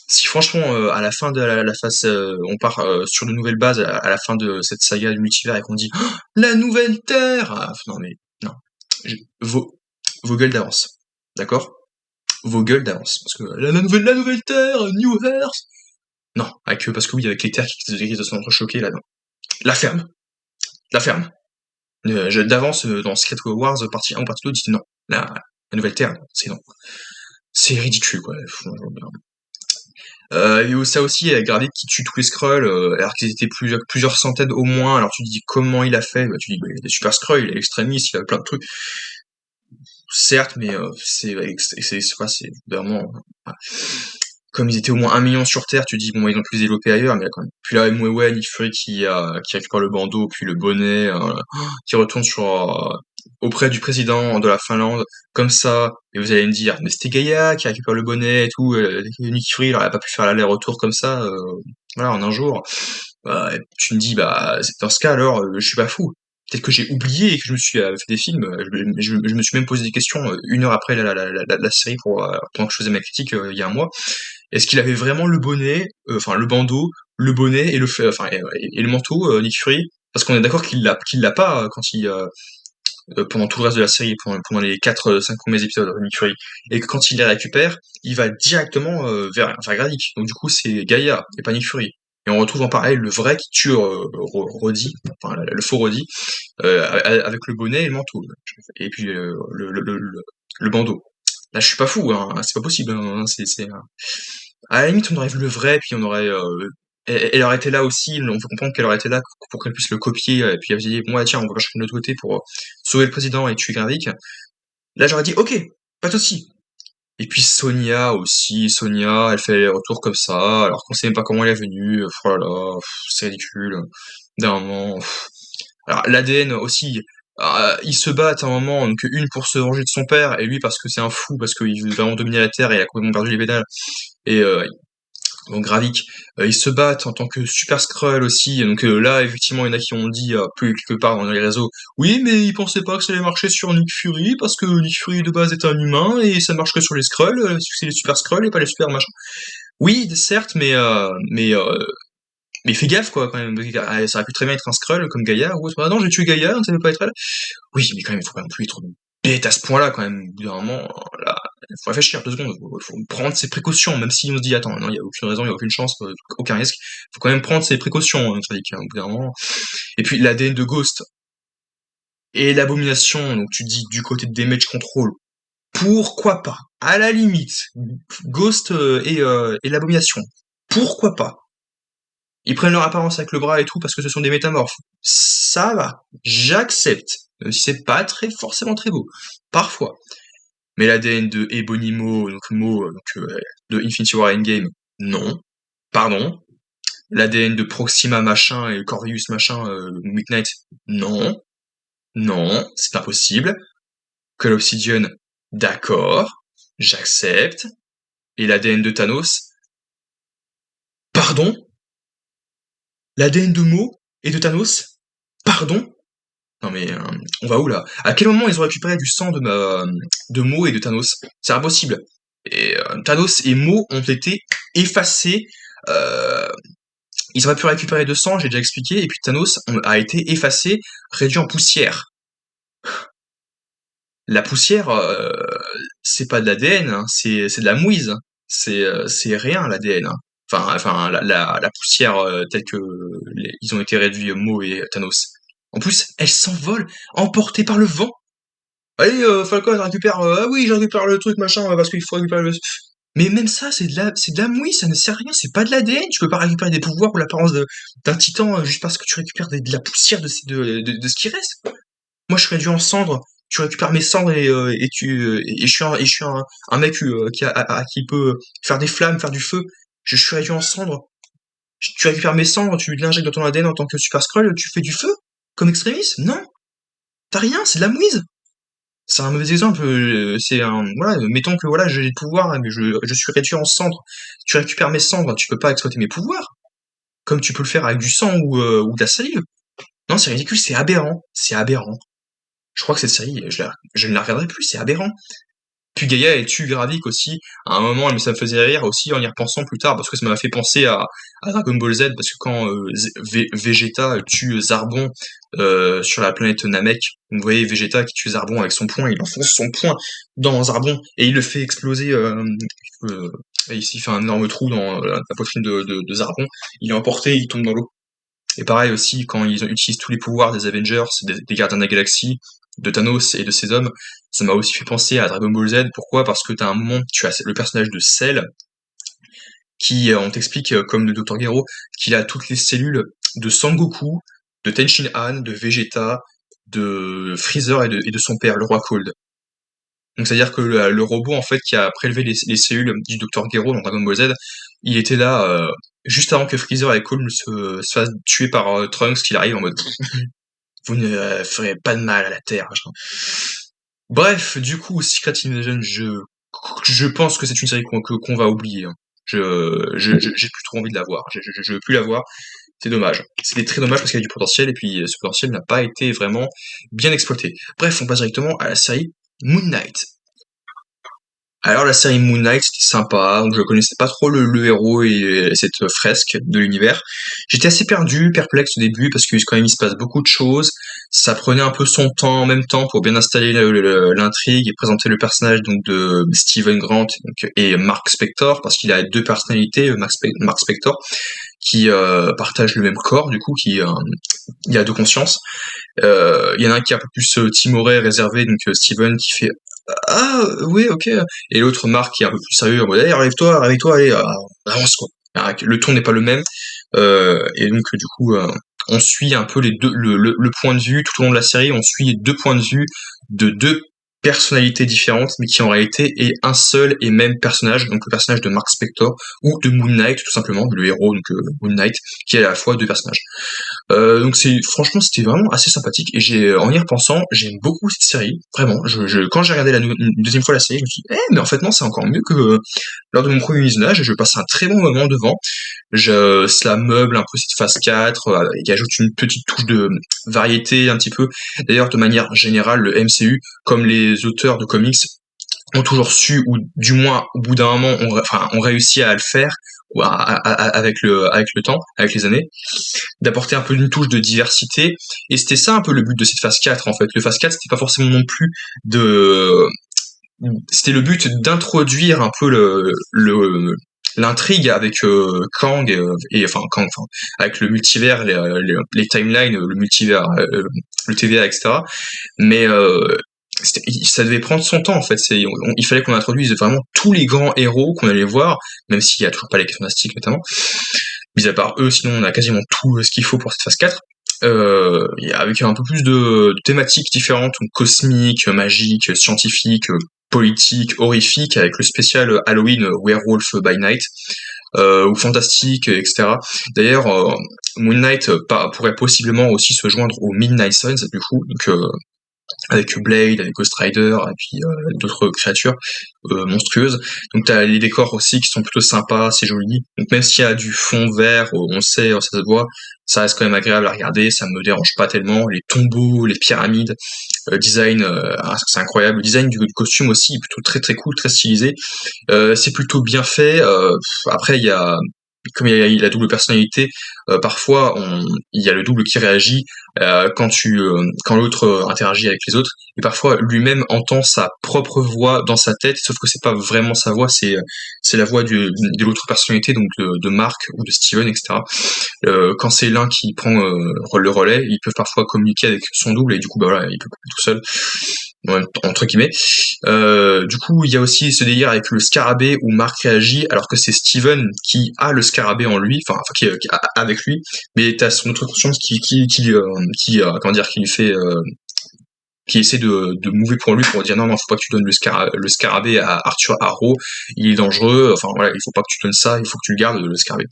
si franchement à la fin de la phase, on part sur de nouvelles bases à la fin de cette saga du multivers et qu'on dit oh, la nouvelle Terre, non mais non, vos gueules d'avance, d'accord? Vos gueules d'avance. Parce que la nouvelle Terre, New Earth. Non, parce que oui, avec les terres qui se sont entrechoquées là, non. La ferme. La ferme. D'avance, dans Secret Wars, partie 1 ou partie 2, dit non. La nouvelle Terre, c'est non. C'est ridicule, quoi. Et ça aussi, il y a Gravik qui tue tous les Skrulls, alors qu'ils étaient plusieurs centaines au moins. Alors tu te dis comment il a fait, tu dis, il est super Skrull, il est extrémiste, il a plein de trucs. Certes, mais c'est vraiment. Comme ils étaient au moins 1 million sur Terre, tu dis bon, ils ont plus développé ailleurs, mais quand même. Puis là, Mwewe, Nick Fury qui récupère le bandeau, puis le bonnet, qui retourne auprès du président de la Finlande, comme ça, et vous allez me dire, mais c'était Gaïa qui récupère le bonnet et tout, Nick Fury, il aurait pas pu faire l'aller-retour comme ça, voilà, en un jour. Et tu me dis, bah, dans ce cas, alors, je suis pas fou. Peut-être que j'ai oublié et que je me suis fait des films. Je me suis même posé des questions 1 heure après la série pendant que je faisais ma critique il y a un mois. Est-ce qu'il avait vraiment le bonnet, enfin le bandeau, le bonnet et le manteau, Nick Fury? Parce qu'on est d'accord qu'il l'a pas quand pendant tout le reste de la série, pendant les 4-5 premiers épisodes, Nick Fury, et que quand il les récupère, il va directement vers Gravik. Donc du coup, c'est Gaïa et pas Nick Fury. Et on retrouve en parallèle le vrai qui tue Roddy, enfin le faux Roddy, avec le bonnet et le manteau, et puis le bandeau. Là, je suis pas fou, hein, c'est pas possible, hein, à la limite, on aurait vu le vrai, puis on aurait. Elle aurait été là aussi, on peut comprendre qu'elle aurait été là pour qu'elle puisse le copier, et puis elle se dit, bon, ouais, tiens, on va chercher de notre côté pour sauver le président et tuer Gravik. Là, j'aurais dit, ok, pas de souci. Et puis Sonia aussi, Sonia, elle fait les retours comme ça, alors qu'on sait même pas comment elle est venue, oh là là, c'est ridicule. D'un moment. Alors, l'ADN aussi, ils se battent à un moment, donc une pour se venger de son père, et lui parce que c'est un fou, parce qu'il veut vraiment dominer la Terre et il a complètement perdu les pédales. Et donc Gravik, ils se battent en tant que Super Skrull aussi, donc là effectivement il y en a qui ont dit peu quelque part dans les réseaux, oui mais ils pensaient pas que ça allait marcher sur Nick Fury, parce que Nick Fury de base est un humain, et ça marche que sur les Skrulls, c'est les Super Skrulls et pas les Super machin. Oui, certes, mais fais gaffe quoi quand même, ça aurait pu très bien être un Skrull comme Gaïa, ou autre. Ah non j'ai tué Gaïa, ça ne veut pas être elle. Oui mais quand même il faut pas non plus être bête à ce point là quand même, au bout d'un moment, là, faut réfléchir 2 secondes, faut prendre ses précautions, même si on se dit: «Attends, non, il y a aucune raison, il y a aucune chance, aucun risque». Faut quand même prendre ses précautions, Drake, au bout d'un moment. Et puis l'ADN de Ghost et l'Abomination, donc tu dis du côté de Damage Control, pourquoi pas? À la limite, Ghost et l'Abomination, pourquoi pas? Ils prennent leur apparence avec le bras et tout parce que ce sont des métamorphes. Ça va, j'accepte. Même si c'est pas forcément très beau. Parfois. Mais l'ADN de Ebonimo, donc Mo, de Infinity War Endgame, non. Pardon. L'ADN de Proxima machin et Corvus machin, Midnight, non. Non, c'est impossible. Que l'Obsidian, d'accord. J'accepte. Et l'ADN de Thanos, pardon. L'ADN de Mo et de Thanos, pardon. Non mais on va où là? À quel moment ils ont récupéré du sang de Mo et de Thanos? C'est impossible. Et Thanos et Mo ont été effacés. euh, Ils auraient pu récupérer de sang, j'ai déjà expliqué, et puis Thanos a été effacé, réduit en poussière. La poussière, c'est pas de l'ADN, hein, c'est de la mouise. C'est rien l'ADN, hein. Enfin la poussière telle que ils ont été réduits Mo et Thanos. En plus, elle s'envole, emportée par le vent. Allez, Falcon, récupère. Ah oui, je récupère le truc, machin, parce qu'il faut récupérer le. Mais même ça, c'est de la mouille, ça ne sert à rien, c'est pas de l'ADN. Tu peux pas récupérer des pouvoirs ou l'apparence d'un titan juste parce que tu récupères de la poussière de ce qui reste. Moi, je suis réduit en cendres. Tu récupères mes cendres et je suis un mec qui peut faire des flammes, faire du feu. Je suis réduit en cendres. Tu récupères mes cendres, tu l'injectes dans ton ADN en tant que Super Skrull, tu fais du feu comme extrémiste? Non, t'as rien, c'est de la mouise. C'est un mauvais exemple. C'est un voilà, mettons que voilà, j'ai des pouvoirs, hein, mais je suis réduit en cendres. Tu récupères mes cendres, tu peux pas exploiter mes pouvoirs, comme tu peux le faire avec du sang ou de la salive. Non, c'est ridicule, c'est aberrant, c'est aberrant. Je crois que cette série, je ne la regarderai plus, c'est aberrant. Puis Gaïa elle tue Gravik aussi, à un moment, mais ça me faisait rire aussi en y repensant plus tard, parce que ça m'a fait penser à Dragon Ball Z, parce que quand Vegeta tue Zarbon sur la planète Namek, vous voyez Vegeta qui tue Zarbon avec son poing, il enfonce son poing dans Zarbon, et il le fait exploser, et ici il fait un énorme trou dans la poitrine de Zarbon, il est emporté, il tombe dans l'eau. Et pareil aussi, quand ils utilisent tous les pouvoirs des Avengers, des Gardiens de la Galaxie, de Thanos et de ses hommes, ça m'a aussi fait penser à Dragon Ball Z. Pourquoi? Parce que t'as un moment, tu as le personnage de Cell, qui, on t'explique, comme le Dr. Gero, qu'il a toutes les cellules de Sangoku, de Tenshin Han, de Vegeta, de Freezer et de son père, le roi Cold. Donc c'est-à-dire que le robot en fait qui a prélevé les cellules du Dr. Gero dans Dragon Ball Z, il était là juste avant que Freezer et Cole se fassent tuer par Trunks, qu'il arrive en mode vous ne ferez pas de mal à la Terre. Machin. Bref, du coup, Secret Invasion, je pense que c'est une série qu'on va oublier. Hein. J'ai plus trop envie de la voir. Je veux plus la voir. C'est dommage. C'était très dommage parce qu'il y a du potentiel et puis ce potentiel n'a pas été vraiment bien exploité. Bref, on passe directement à la série Moon Knight. Alors la série Moon Knight, c'était sympa, donc je connaissais pas trop le héros et cette fresque de l'univers. J'étais assez perdu, perplexe au début, parce que quand même il se passe beaucoup de choses. Ça prenait un peu son temps en même temps pour bien installer l'intrigue et présenter le personnage donc de Stephen Grant donc, et Mark Spector, parce qu'il a deux personnalités, Mark Spector, qui partagent le même corps, du coup, il a deux consciences. Il y en a un qui est un peu plus timoré, réservé, donc Steven qui fait ah oui ok et l'autre Marc qui est un peu plus sérieux en mode hey, réveille-toi allez avance quoi. Le ton n'est pas le même et donc du coup on suit un peu les deux le point de vue tout au long de la série on suit les deux points de vue de deux personnalités différentes mais qui en réalité est un seul et même personnage donc le personnage de Mark Spector ou de Moon Knight tout simplement le héros donc Moon Knight qui est à la fois deux personnages. Donc franchement c'était vraiment assez sympathique et en y repensant j'aime beaucoup cette série vraiment quand j'ai regardé une deuxième fois la série je me suis dit mais en fait non c'est encore mieux que lors de mon premier visionnage et je passe un très bon moment devant. Cela meuble un peu cette phase 4 et ajoute une petite touche de variété un petit peu. D'ailleurs de manière générale le MCU comme les auteurs de comics ont toujours su, ou du moins au bout d'un moment, ont réussi à le faire avec le temps, avec les années, d'apporter un peu une touche de diversité. Et c'était ça un peu le but de cette phase 4 en fait. Le phase 4 c'était pas forcément non plus de c'était le but d'introduire un peu l'intrigue avec Kang et enfin Kang, enfin, avec le multivers, les timelines, le multivers, le TVA, etc. Mais ça devait prendre son temps en fait. Il fallait qu'on introduise vraiment tous les grands héros qu'on allait voir, même s'il y a toujours pas les fantastiques notamment. Mis à part eux, sinon on a quasiment tout ce qu'il faut pour cette phase 4. Avec un peu plus de thématiques différentes, donc cosmiques, magiques, scientifiques, politiques, horrifiques, avec le spécial Halloween Werewolf by Night, ou fantastique, etc. D'ailleurs, Moon Knight pourrait possiblement aussi se joindre aux Midnight Suns, du coup, donc avec Blade, avec Ghost Rider, et puis d'autres créatures monstrueuses. Donc t'as les décors aussi qui sont plutôt sympas, c'est joli. Donc même s'il y a du fond vert, on sait, ça se voit, ça reste quand même agréable à regarder, ça me dérange pas tellement. Les tombeaux, les pyramides, design, c'est incroyable. Le design du costume aussi est plutôt très très cool, très stylisé. C'est plutôt bien fait. Après, comme il y a la double personnalité, parfois il y a le double qui réagit quand l'autre interagit avec les autres, et parfois lui-même entend sa propre voix dans sa tête, sauf que c'est pas vraiment sa voix, c'est la voix de l'autre personnalité, donc de Mark ou de Steven, etc. Quand c'est l'un qui prend le relais, ils peuvent parfois communiquer avec son double et du coup bah voilà, il peut couper tout seul, entre guillemets. Du coup, il y a aussi ce délire avec le scarabée où Mark réagit alors que c'est Steven qui a le scarabée en lui, enfin qui a avec lui, mais t'as son autre conscience comment dire, qui lui fait qui essaie de mouver pour lui pour dire non, faut pas que tu donnes le scarabée à Arthur Harrow, il est dangereux, enfin voilà, il faut pas que tu donnes ça, il faut que tu le gardes, le scarabée.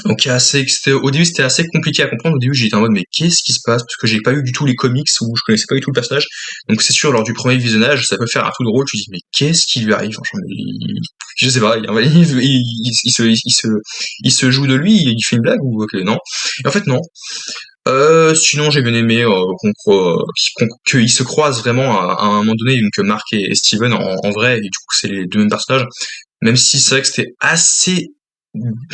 Donc au début c'était assez compliqué à comprendre. Au début j'étais en mode mais qu'est-ce qui se passe, parce que j'ai pas eu du tout les comics où je connaissais pas du tout le personnage. Donc c'est sûr lors du premier visionnage ça peut faire un tout drôle. Tu te dis mais qu'est-ce qui lui arrive, franchement, je sais pas. Il se joue de lui, il fait une blague ou ok, non. Et en fait non. Sinon j'ai bien aimé qu'ils se croisent vraiment à un moment donné, donc Mark et Steven en vrai, et du coup c'est les deux mêmes personnages. Même si c'est vrai que c'était assez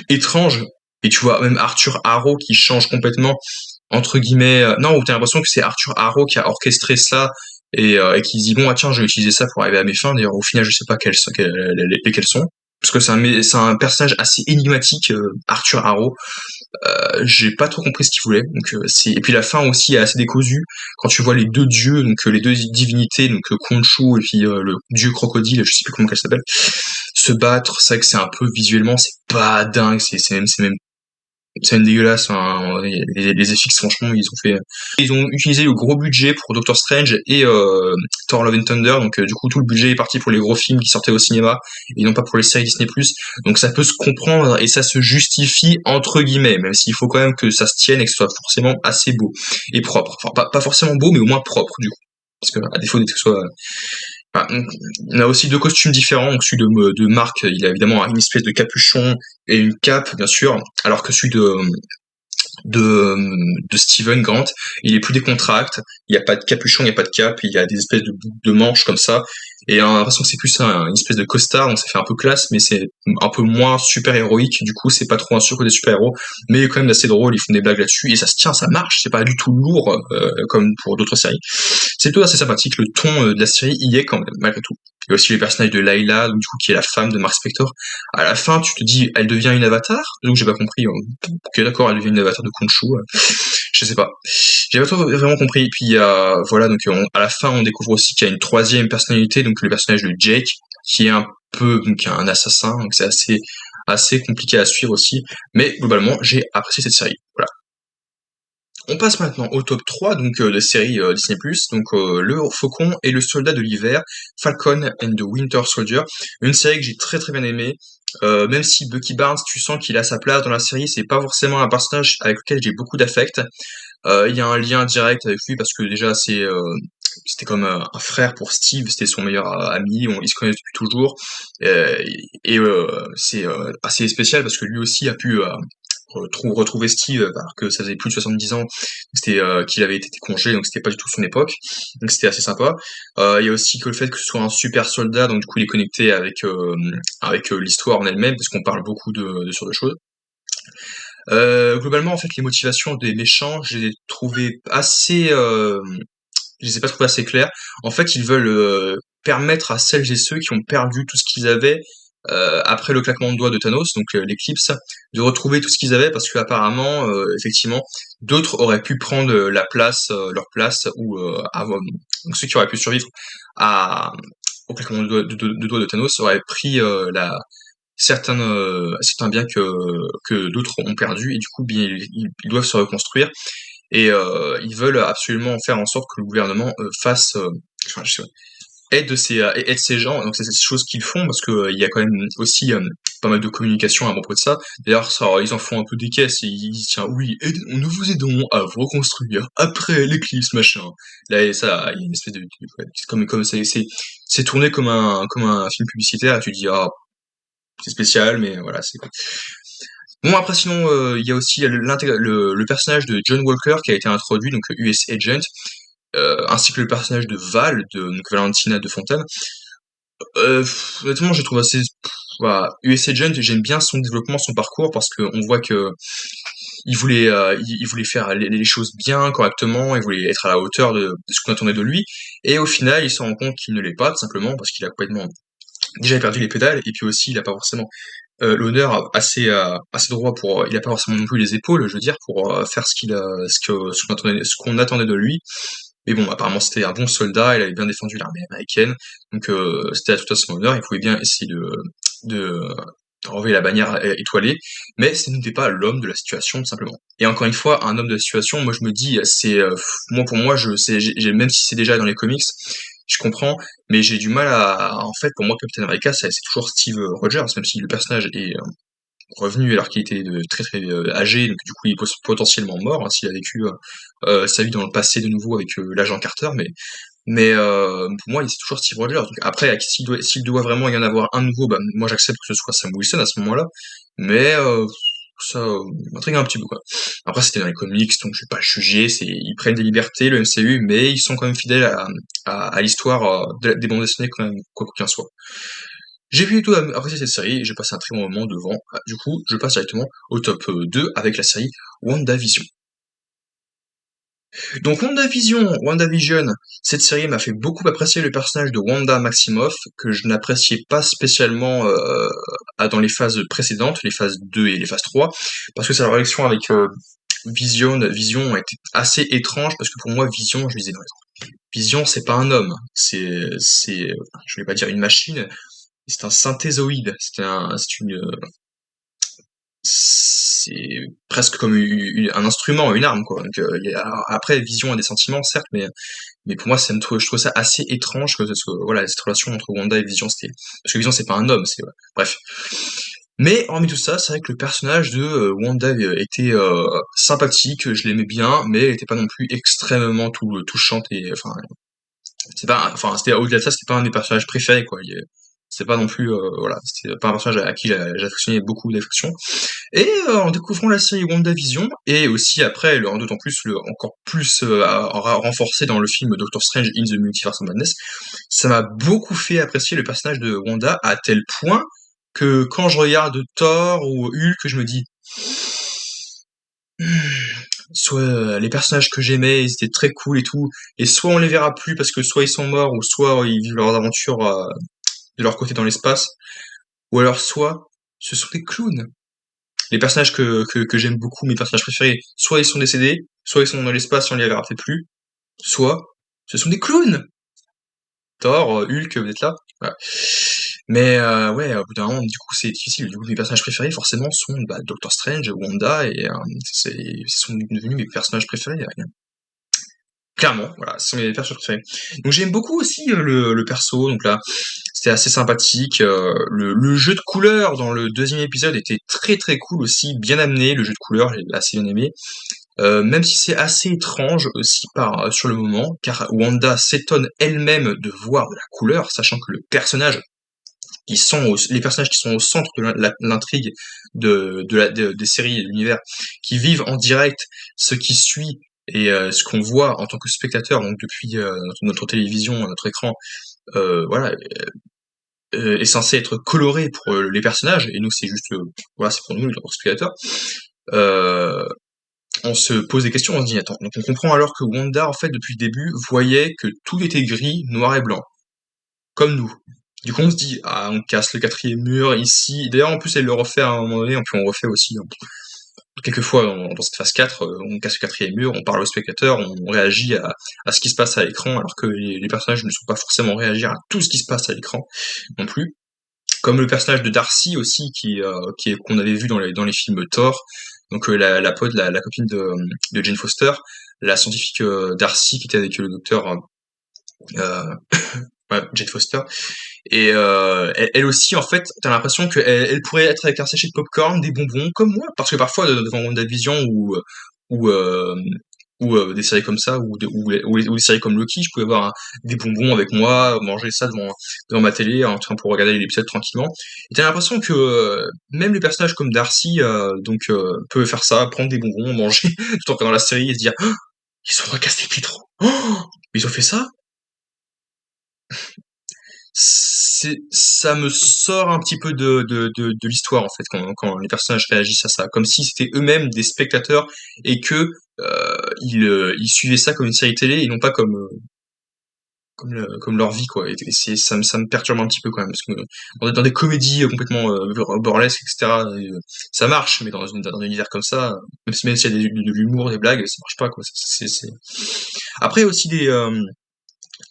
étrange. Et tu vois même Arthur Harrow qui change complètement, entre guillemets, non, où t'as l'impression que c'est Arthur Harrow qui a orchestré ça et qui dit bon, ah tiens, je vais utiliser ça pour arriver à mes fins. D'ailleurs, au final, je sais pas lesquelles sont. Parce que c'est un personnage assez énigmatique, Arthur Harrow. J'ai pas trop compris ce qu'il voulait. Donc, et puis la fin aussi est assez décousue. Quand tu vois les deux dieux, donc les deux divinités, donc Khonshu et puis le dieu crocodile, je sais plus comment elle s'appelle, se battre, c'est vrai que c'est un peu visuellement, c'est pas dingue, c'est même dégueulasse, hein. Les FX franchement ils ont utilisé le gros budget pour Doctor Strange et Thor Love and Thunder, donc du coup tout le budget est parti pour les gros films qui sortaient au cinéma et non pas pour les séries Disney+. Donc ça peut se comprendre et ça se justifie entre guillemets, même s'il faut quand même que ça se tienne et que ce soit forcément assez beau et propre. Enfin pas forcément beau mais au moins propre du coup. Parce que à défaut d'être que ce soit enfin, on a aussi deux costumes différents. Donc celui de Mark, il a évidemment une espèce de capuchon et une cape, bien sûr, alors que celui de, de Steven Grant, il est plus décontracté, il n'y a pas de capuchon, il n'y a pas de cape, il y a des espèces de manches comme ça, et on a l'impression que c'est plus une espèce de costard, donc ça fait un peu classe, mais c'est un peu moins super héroïque, du coup c'est pas trop un sur des super héros, mais il est quand même assez drôle, ils font des blagues là-dessus, et ça se tient, ça marche, c'est pas du tout lourd comme pour d'autres séries. C'est plutôt assez sympathique, le ton de la série y est quand même, malgré tout. Il y a aussi les personnages de Layla, donc, du coup, qui est la femme de Mark Spector. À la fin, tu te dis, elle devient une avatar? Donc j'ai pas compris. Ok, d'accord, elle devient une avatar de Khonshu. Je sais pas. J'ai pas trop vraiment compris. Et puis voilà, donc à la fin, on découvre aussi qu'il y a une troisième personnalité, donc le personnage de Jake, qui est un peu donc un assassin. Donc c'est assez compliqué à suivre aussi. Mais globalement, j'ai apprécié cette série. Voilà. On passe maintenant au top 3 donc de séries Disney+, donc Le Faucon et le Soldat de l'Hiver, Falcon and the Winter Soldier, une série que j'ai très très bien aimée, même si Bucky Barnes, tu sens qu'il a sa place dans la série, c'est pas forcément un personnage avec lequel j'ai beaucoup d'affect. Il y a un lien direct avec lui parce que déjà c'était comme un frère pour Steve, c'était son meilleur ami, ils se connaissent depuis toujours, euh, et c'est assez spécial parce que lui aussi a pu retrouver Steve alors que ça faisait plus de 70 ans, c'était qu'il avait été congé, donc c'était pas du tout son époque, donc c'était assez sympa. Il y a aussi que le fait que ce soit un super soldat, donc du coup il est connecté avec l'histoire en elle-même parce qu'on parle beaucoup de sur de choses. Globalement en fait les motivations des méchants je les ai trouvées assez je les ai pas trouvées assez claires. En fait ils veulent permettre à celles et ceux qui ont perdu tout ce qu'ils avaient après le claquement de doigts de Thanos, donc l'éclipse, de retrouver tout ce qu'ils avaient parce qu'apparemment, effectivement, d'autres auraient pu prendre leur place ou donc ceux qui auraient pu survivre à, au claquement de doigts de Thanos auraient pris certains biens que d'autres ont perdu et du coup bien, ils doivent se reconstruire et ils veulent absolument faire en sorte que le gouvernement fasse enfin, aide ces gens, donc c'est ces choses qu'ils font parce que il y a quand même aussi pas mal de communication à propos de ça. D'ailleurs, ça, ils en font un peu des caisses et ils disent tiens oui, nous vous aidons à vous reconstruire après l'éclipse machin. Là et ça, il y a une espèce ouais, c'est comme c'est tourné comme un film publicitaire et tu dis ah c'est spécial mais voilà c'est bon après sinon il y a aussi le personnage de John Walker qui a été introduit donc US Agent ainsi que le personnage de Val de donc Valentina de Fontaine. Honnêtement, je trouve assez. Voilà. US Agent, j'aime bien son développement, son parcours, parce qu'on voit que il voulait faire les choses bien, correctement, il voulait être à la hauteur de ce qu'on attendait de lui, et au final, il se rend compte qu'il ne l'est pas, tout simplement, parce qu'il a complètement déjà perdu les pédales, et puis aussi, il a pas forcément l'honneur assez droit pour, il a pas forcément non plus les épaules, je veux dire, pour faire ce qu'on attendait de lui. Mais bon, apparemment c'était un bon soldat, il avait bien défendu l'armée américaine, donc c'était à tout à son honneur, il pouvait bien essayer de enlever la bannière étoilée, mais ce n'était pas l'homme de la situation, tout simplement. Et encore une fois, un homme de la situation, moi je me dis, moi pour moi, même si c'est déjà dans les comics, je comprends, mais j'ai du mal en fait, pour moi, Captain America, c'est toujours Steve Rogers, même si le personnage est revenu alors qu'il était très très âgé, donc du coup il est potentiellement mort hein, s'il a vécu sa vie dans le passé de nouveau avec l'agent Carter, mais pour moi c'est toujours Steve Rogers. Donc, après s'il doit vraiment y en avoir un nouveau, bah, moi j'accepte que ce soit Sam Wilson à ce moment-là, mais ça m'intrigue un petit peu quoi. Après c'était dans les comics, donc je vais pas juger, ils prennent des libertés le MCU, mais ils sont quand même fidèles à l'histoire des bandes dessinées quand même, quoi qu'il en soit. J'ai plutôt apprécié cette série, j'ai passé un très bon moment devant. Ah, du coup, je passe directement au top 2 avec la série WandaVision. Donc WandaVision, cette série m'a fait beaucoup apprécier le personnage de Wanda Maximoff, que je n'appréciais pas spécialement dans les phases précédentes, les phases 2 et les phases 3, parce que sa relation avec Vision était assez étrange, parce que pour moi, Vision, je disais non, Vision, c'est pas un homme, je vais pas dire une machine, c'est un synthézoïde, c'est presque comme un instrument, une arme, quoi. Donc, après, Vision a des sentiments, certes, mais pour moi, je trouve ça assez étrange que ce soit, voilà, cette relation entre Wanda et Vision, parce que Vision, c'est pas un homme, bref. Mais, hormis tout ça, c'est vrai que le personnage de Wanda était sympathique, je l'aimais bien, mais elle était pas non plus extrêmement touchante et, enfin, c'était, au-delà de ça, c'était pas un des personnages préférés, quoi. C'était pas non plus, voilà, c'était pas un personnage à qui j'affectionnais beaucoup d'affection. Et en découvrant la série WandaVision, et aussi après, d'autant plus, encore plus renforcé dans le film Doctor Strange in the Multiverse of Madness, ça m'a beaucoup fait apprécier le personnage de Wanda à tel point que quand je regarde Thor ou Hulk, je me dis hmm, soit les personnages que j'aimais, ils étaient très cool et tout, et soit on les verra plus parce que soit ils sont morts, ou soit ils vivent leurs aventures de leur côté dans l'espace, ou alors soit ce sont des clowns. Les personnages que j'aime beaucoup, mes personnages préférés, soit ils sont décédés, soit ils sont dans l'espace et on les verra peut-être plus, soit ce sont des clowns. Thor, Hulk, vous êtes là. Voilà. Mais ouais, au bout d'un moment, du coup, c'est difficile. Du coup, mes personnages préférés, forcément, sont Doctor Strange, Wanda, et ce sont devenus mes personnages préférés. Clairement, voilà, ce sont mes personnages préférés. Donc j'aime beaucoup aussi le perso, donc là, c'était assez sympathique. Le jeu de couleurs dans le deuxième épisode était très très cool aussi, bien amené, le jeu de couleurs, j'ai assez bien aimé. Même si c'est assez étrange aussi sur le moment, car Wanda s'étonne elle-même de voir de la couleur, sachant que les personnages qui sont au centre de l'intrigue des séries et de l'univers, qui vivent en direct ce qui suit et ce qu'on voit en tant que spectateur, donc depuis notre télévision, notre écran, voilà, est censé être coloré pour les personnages, et nous c'est juste, voilà, c'est pour nous, en tant que spectateurs. Euh, on se pose des questions, on se dit attends, donc on comprend alors que Wanda, en fait, depuis le début, voyait que tout était gris, noir et blanc. comme nous. Du coup, on se dit, ah, on casse le quatrième mur ici. D'ailleurs, en plus, elle le refait à un moment donné, puis on refait aussi quelquefois dans cette phase 4, on casse le quatrième mur, on parle au spectateur, on réagit à ce qui se passe à l'écran, alors que les personnages ne sont pas forcément réagir à tout ce qui se passe à l'écran non plus. Comme le personnage de Darcy aussi, qu'on avait vu dans les films Thor, donc la copine de Jane Foster, la scientifique Darcy qui était avec le docteur ouais, Jane Foster. Et elle aussi, en fait, t'as l'impression qu'elle pourrait être avec un sachet de popcorn, des bonbons, comme moi, parce que parfois devant WandaVision ou euh, ou des séries comme ça, ou des séries comme Loki, je pouvais avoir des bonbons avec moi, manger ça devant ma télé, en train pour regarder l'épisode tranquillement. Et t'as l'impression que même les personnages comme Darcy peuvent faire ça, prendre des bonbons, manger, tout en regardant la série et se dire oh, ils sont recastés Pietro. Oh, ils ont fait ça. Ça me sort un petit peu de l'histoire en fait quand les personnages réagissent à ça, comme si c'était eux-mêmes des spectateurs et que ils suivaient ça comme une série télé et non pas comme leur vie quoi. Et ça me perturbe un petit peu quand même parce que dans des comédies complètement burlesques etc. Ça marche, mais dans un univers comme ça, même s'il y a de l'humour, des blagues, ça marche pas quoi. Après aussi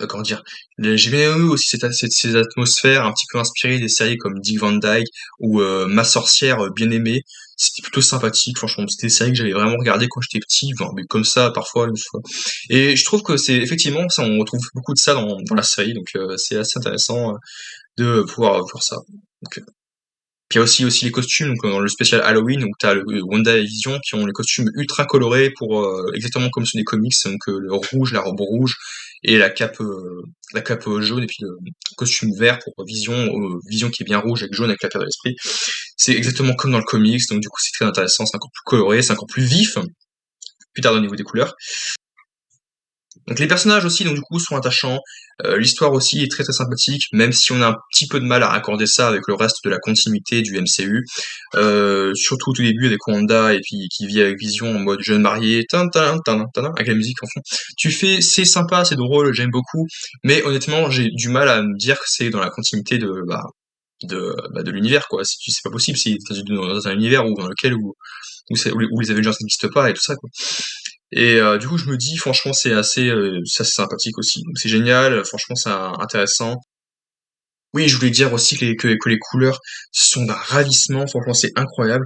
comment dire, j'ai bien aimé aussi ces atmosphères un petit peu inspirées des séries comme Dick Van Dyke ou Ma Sorcière bien aimée. C'était plutôt sympathique, franchement. C'était des séries que j'avais vraiment regardé quand j'étais petit, enfin, mais comme ça parfois une fois. Et je trouve que c'est effectivement ça, on retrouve beaucoup de ça dans la série, donc c'est assez intéressant de pouvoir voir ça. Donc, puis il y a aussi les costumes, donc dans le spécial Halloween, donc t'as le Wanda et Vision qui ont les costumes ultra colorés pour exactement comme ceux des comics, donc le rouge, la robe rouge et la cape jaune et puis le costume vert pour Vision qui est bien rouge avec jaune avec la pierre de l'esprit. C'est exactement comme dans le comics, donc du coup c'est très intéressant, c'est encore plus coloré, c'est encore plus vif, plus tard au niveau des couleurs. Donc les personnages aussi, donc du coup, sont attachants. L'histoire aussi est très très sympathique, même si on a un petit peu de mal à raccorder ça avec le reste de la continuité du MCU. Surtout au tout début avec Wanda et puis qui vit avec Vision en mode jeune marié, avec la musique en fond. C'est sympa, c'est drôle, j'aime beaucoup, mais honnêtement, j'ai du mal à me dire que c'est dans la continuité de l'univers quoi. C'est pas possible, c'est dans un univers où les Avengers n'existent pas et tout ça quoi. Et du coup, je me dis, franchement, c'est assez sympathique aussi. Donc c'est génial, franchement, c'est intéressant. Oui, je voulais dire aussi que les couleurs sont d'un ravissement, franchement, c'est incroyable.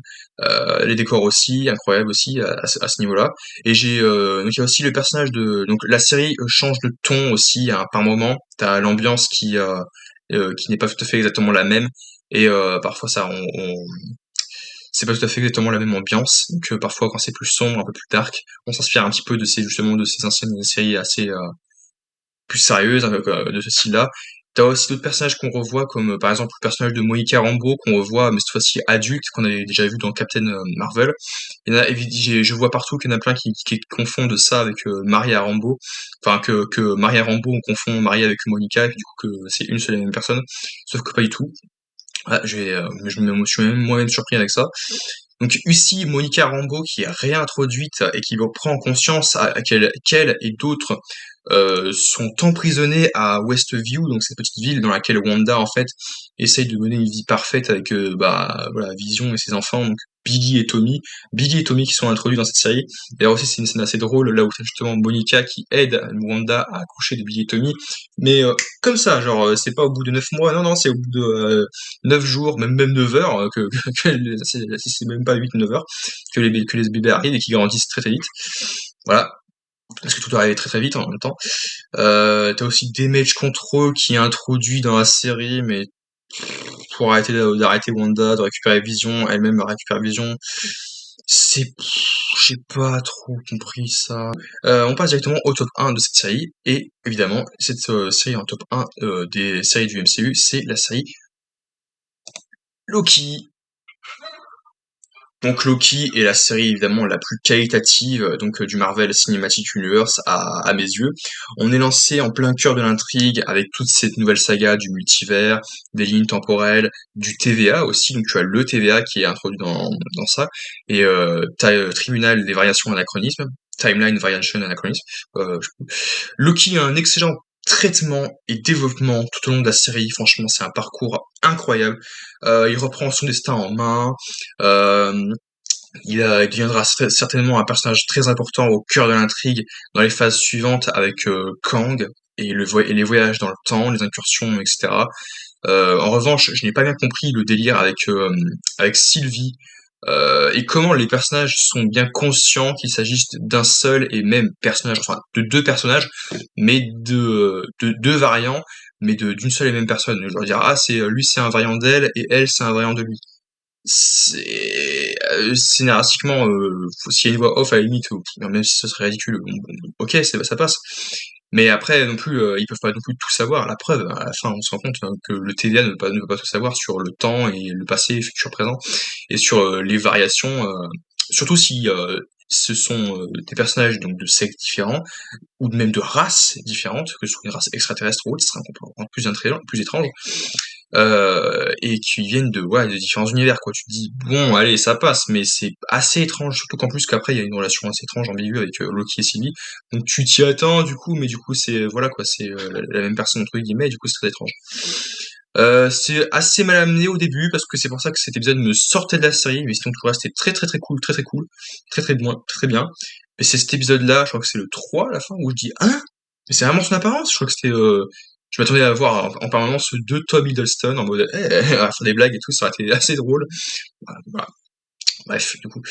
Les décors aussi, incroyable aussi à ce niveau-là. Et donc il y a aussi le personnage donc la série change de ton aussi par moment. T'as l'ambiance qui n'est pas tout à fait exactement la même. Et parfois c'est pas tout à fait exactement la même ambiance. Donc parfois quand c'est plus sombre, un peu plus dark, on s'inspire un petit peu justement de ces anciennes séries assez plus sérieuses, un peu de ce style-là. T'as aussi d'autres personnages qu'on revoit, comme par exemple le personnage de Monica Rambeau qu'on revoit, mais cette fois-ci adulte, qu'on avait déjà vu dans Captain Marvel. Je vois partout qu'il y en a plein qui confondent ça avec Maria Rambeau, enfin que Maria Rambeau on confond Maria avec Monica, et du coup que c'est une seule et même personne, sauf que pas du tout. Ah, je suis même moi-même surpris avec ça. Donc ici, Monica Rambeau qui est réintroduite et qui reprend conscience qu'elle et d'autres sont emprisonnés à Westview, donc cette petite ville dans laquelle Wanda en fait essaye de mener une vie parfaite avec voilà, Vision et ses enfants, donc Billy et Tommy qui sont introduits dans cette série. D'ailleurs aussi c'est une scène assez drôle là où c'est justement Monica qui aide Wanda à accoucher de Billy et Tommy, mais comme ça, genre c'est pas au bout de 9 mois, non c'est au bout de 9 jours, même 9 heures, c'est même pas 8-9 heures, que les bébés arrivent et qui grandissent très très vite. Voilà, parce que tout arrive très très vite en même temps. T'as aussi Damage Control qui est introduit dans la série, mais pour d'arrêter Wanda, de récupérer Vision, elle-même récupère Vision. J'ai pas trop compris ça. On passe directement au top 1 de cette série, et évidemment, cette série en top 1 des séries du MCU, c'est la série Loki. Donc Loki est la série évidemment la plus qualitative du Marvel Cinematic Universe à mes yeux. On est lancé en plein cœur de l'intrigue avec toute cette nouvelle saga du multivers, des lignes temporelles, du TVA aussi. Donc tu as le TVA qui est introduit dans ça et Tribunal des variations anachronismes, Timeline Variation Anachronisme. Loki a un excellent traitement et développement tout au long de la série. Franchement, c'est un parcours incroyable. Il reprend son destin en main. Euh, il deviendra certainement un personnage très important au cœur de l'intrigue dans les phases suivantes avec Kang et les voyages dans le temps, les incursions, etc. En revanche, je n'ai pas bien compris le délire avec Sylvie et comment les personnages sont bien conscients qu'il s'agisse d'un seul et même personnage, enfin de deux personnages, mais de deux variants, mais d'une seule et même personne. Je veux dire, ah, lui c'est un variant d'elle et elle c'est un variant de lui. Scénaristiquement, s'il y a une voix off à la limite, même si ce serait ridicule, bon, ok, ça passe. Mais après, non plus, ils peuvent pas non plus tout savoir. La preuve, à la fin, on se rend compte que le TVA ne peut pas tout savoir sur le temps et le passé, futur, présent, et sur les variations, surtout si ce sont des personnages donc de sectes différents, ou même de races différentes, que ce soit une race extraterrestre ou autre, ce sera encore plus étrange, et qui viennent de différents univers, quoi. Tu te dis, bon, allez, ça passe, mais c'est assez étrange, surtout qu'en plus qu'après, il y a une relation assez étrange, ambiguë avec Loki et Sylvie. Donc tu t'y attends, du coup, mais du coup, voilà, quoi, c'est la même personne, entre guillemets, et du coup, c'est très étrange. C'est assez mal amené au début, parce que c'est pour ça que cet épisode me sortait de la série, mais sinon tout le reste était très très très cool, très très cool, très très bien, très bien. Et c'est cet épisode-là, je crois que c'est le 3 à la fin, où je dis, hein? Mais c'est vraiment son apparence? Je crois que je m'attendais à voir en permanence deux Tom Hiddleston en mode, à faire des blagues et tout, ça aurait été assez drôle. Voilà. Bref, du coup,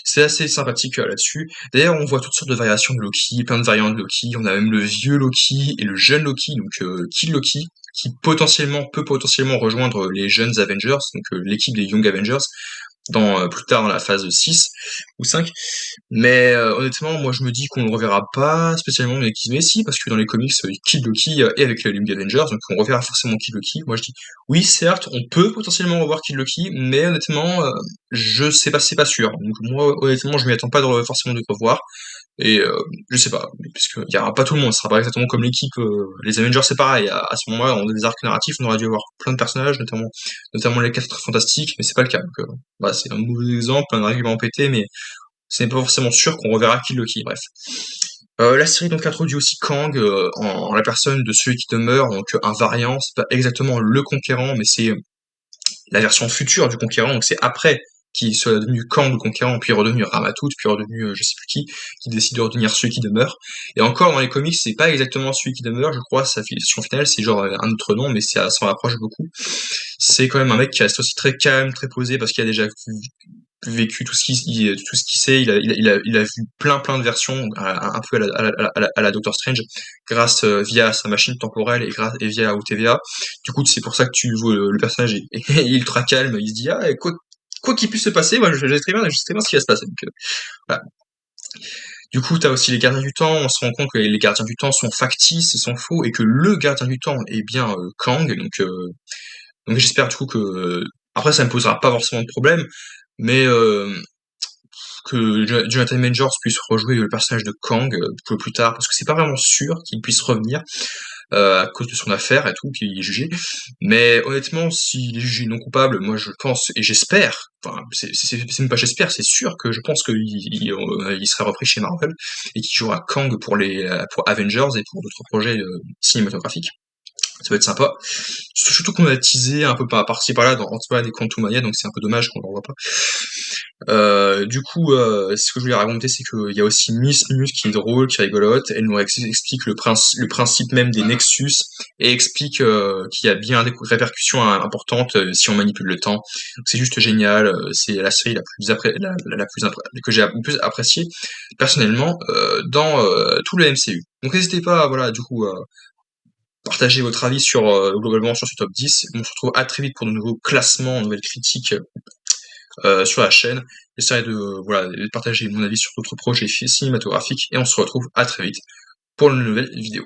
c'est assez sympathique là-dessus. D'ailleurs, on voit toutes sortes de variations de Loki, plein de variantes de Loki. On a même le vieux Loki et le jeune Loki, donc Kid Loki, qui peut potentiellement rejoindre les jeunes Avengers, donc l'équipe des Young Avengers, plus tard dans la phase 6 ou 5. Mais honnêtement, moi je me dis qu'on ne le reverra pas spécialement avec Messi, parce que dans les comics, Kid Loki est avec les Young Avengers, donc on reverra forcément Kid Loki. Moi je dis, oui certes, on peut potentiellement revoir Kid Loki, mais honnêtement, je sais pas, c'est pas sûr. Donc moi honnêtement, je m'y attends pas forcément de le revoir. Et je sais pas, puisque il y aura pas tout le monde, ce sera pas exactement comme l'équipe. Les Avengers c'est pareil, à ce moment-là, on a des arcs narratifs, on aurait dû avoir plein de personnages, notamment les 4 fantastiques, mais c'est pas le cas. Donc voilà, c'est un mauvais exemple, un argument pété, mais ce n'est pas forcément sûr qu'on reverra Kill Loki, bref. La série donc introduit aussi Kang en la personne de celui qui demeure, donc un variant, c'est pas exactement le conquérant, mais c'est la version future du conquérant, donc c'est après qu'il soit devenu Kang le conquérant, puis redevenu Ramatout, puis redevenu je sais plus qui décide de redevenir celui qui demeure. Et encore dans les comics, c'est pas exactement celui qui demeure, je crois, sa filiation finale, c'est genre un autre nom, mais ça s'en rapproche beaucoup. C'est quand même un mec qui reste aussi très calme, très posé, parce qu'il a déjà vécu tout ce qu'il sait, il a vu plein de versions, un peu à la Doctor Strange, grâce via sa machine temporelle et via OTVA. Du coup, c'est pour ça que tu vois le personnage est ultra calme, il se dit ah quoi qu'il puisse se passer, moi je sais très bien ce qui va se passer. Donc, voilà. Du coup, t'as aussi les gardiens du temps, on se rend compte que les gardiens du temps sont factices, sont faux, et que le gardien du temps est bien Kang, donc j'espère du coup que après ça ne posera pas forcément de problème, mais que Jonathan Majors puisse rejouer le personnage de Kang plus tard, parce que c'est pas vraiment sûr qu'il puisse revenir à cause de son affaire et tout, qu'il est jugé. Mais honnêtement, s'il est jugé non coupable, moi je pense et j'espère, enfin c'est même pas j'espère, c'est sûr que je pense qu'il sera repris chez Marvel et qu'il jouera Kang pour Avengers et pour d'autres projets cinématographiques. Ça va être sympa. Surtout qu'on a teasé un peu par-ci par-là dans Ant-Man et Quantumania, donc c'est un peu dommage qu'on ne le revoie pas. Du coup, ce que je voulais raconter, c'est qu'il y a aussi Miss Minus qui est drôle, qui est rigolote. Elle nous explique le principe même des Nexus et explique qu'il y a bien des répercussions importantes si on manipule le temps. Donc, c'est juste génial. C'est la série que j'ai le plus appréciée personnellement dans tout le MCU. Donc n'hésitez pas, voilà, du coup, partager votre avis globalement sur ce top 10. On se retrouve à très vite pour de nouveaux classements, de nouvelles critiques sur la chaîne. J'essaierai de partager mon avis sur d'autres projets cinématographiques et on se retrouve à très vite pour une nouvelle vidéo.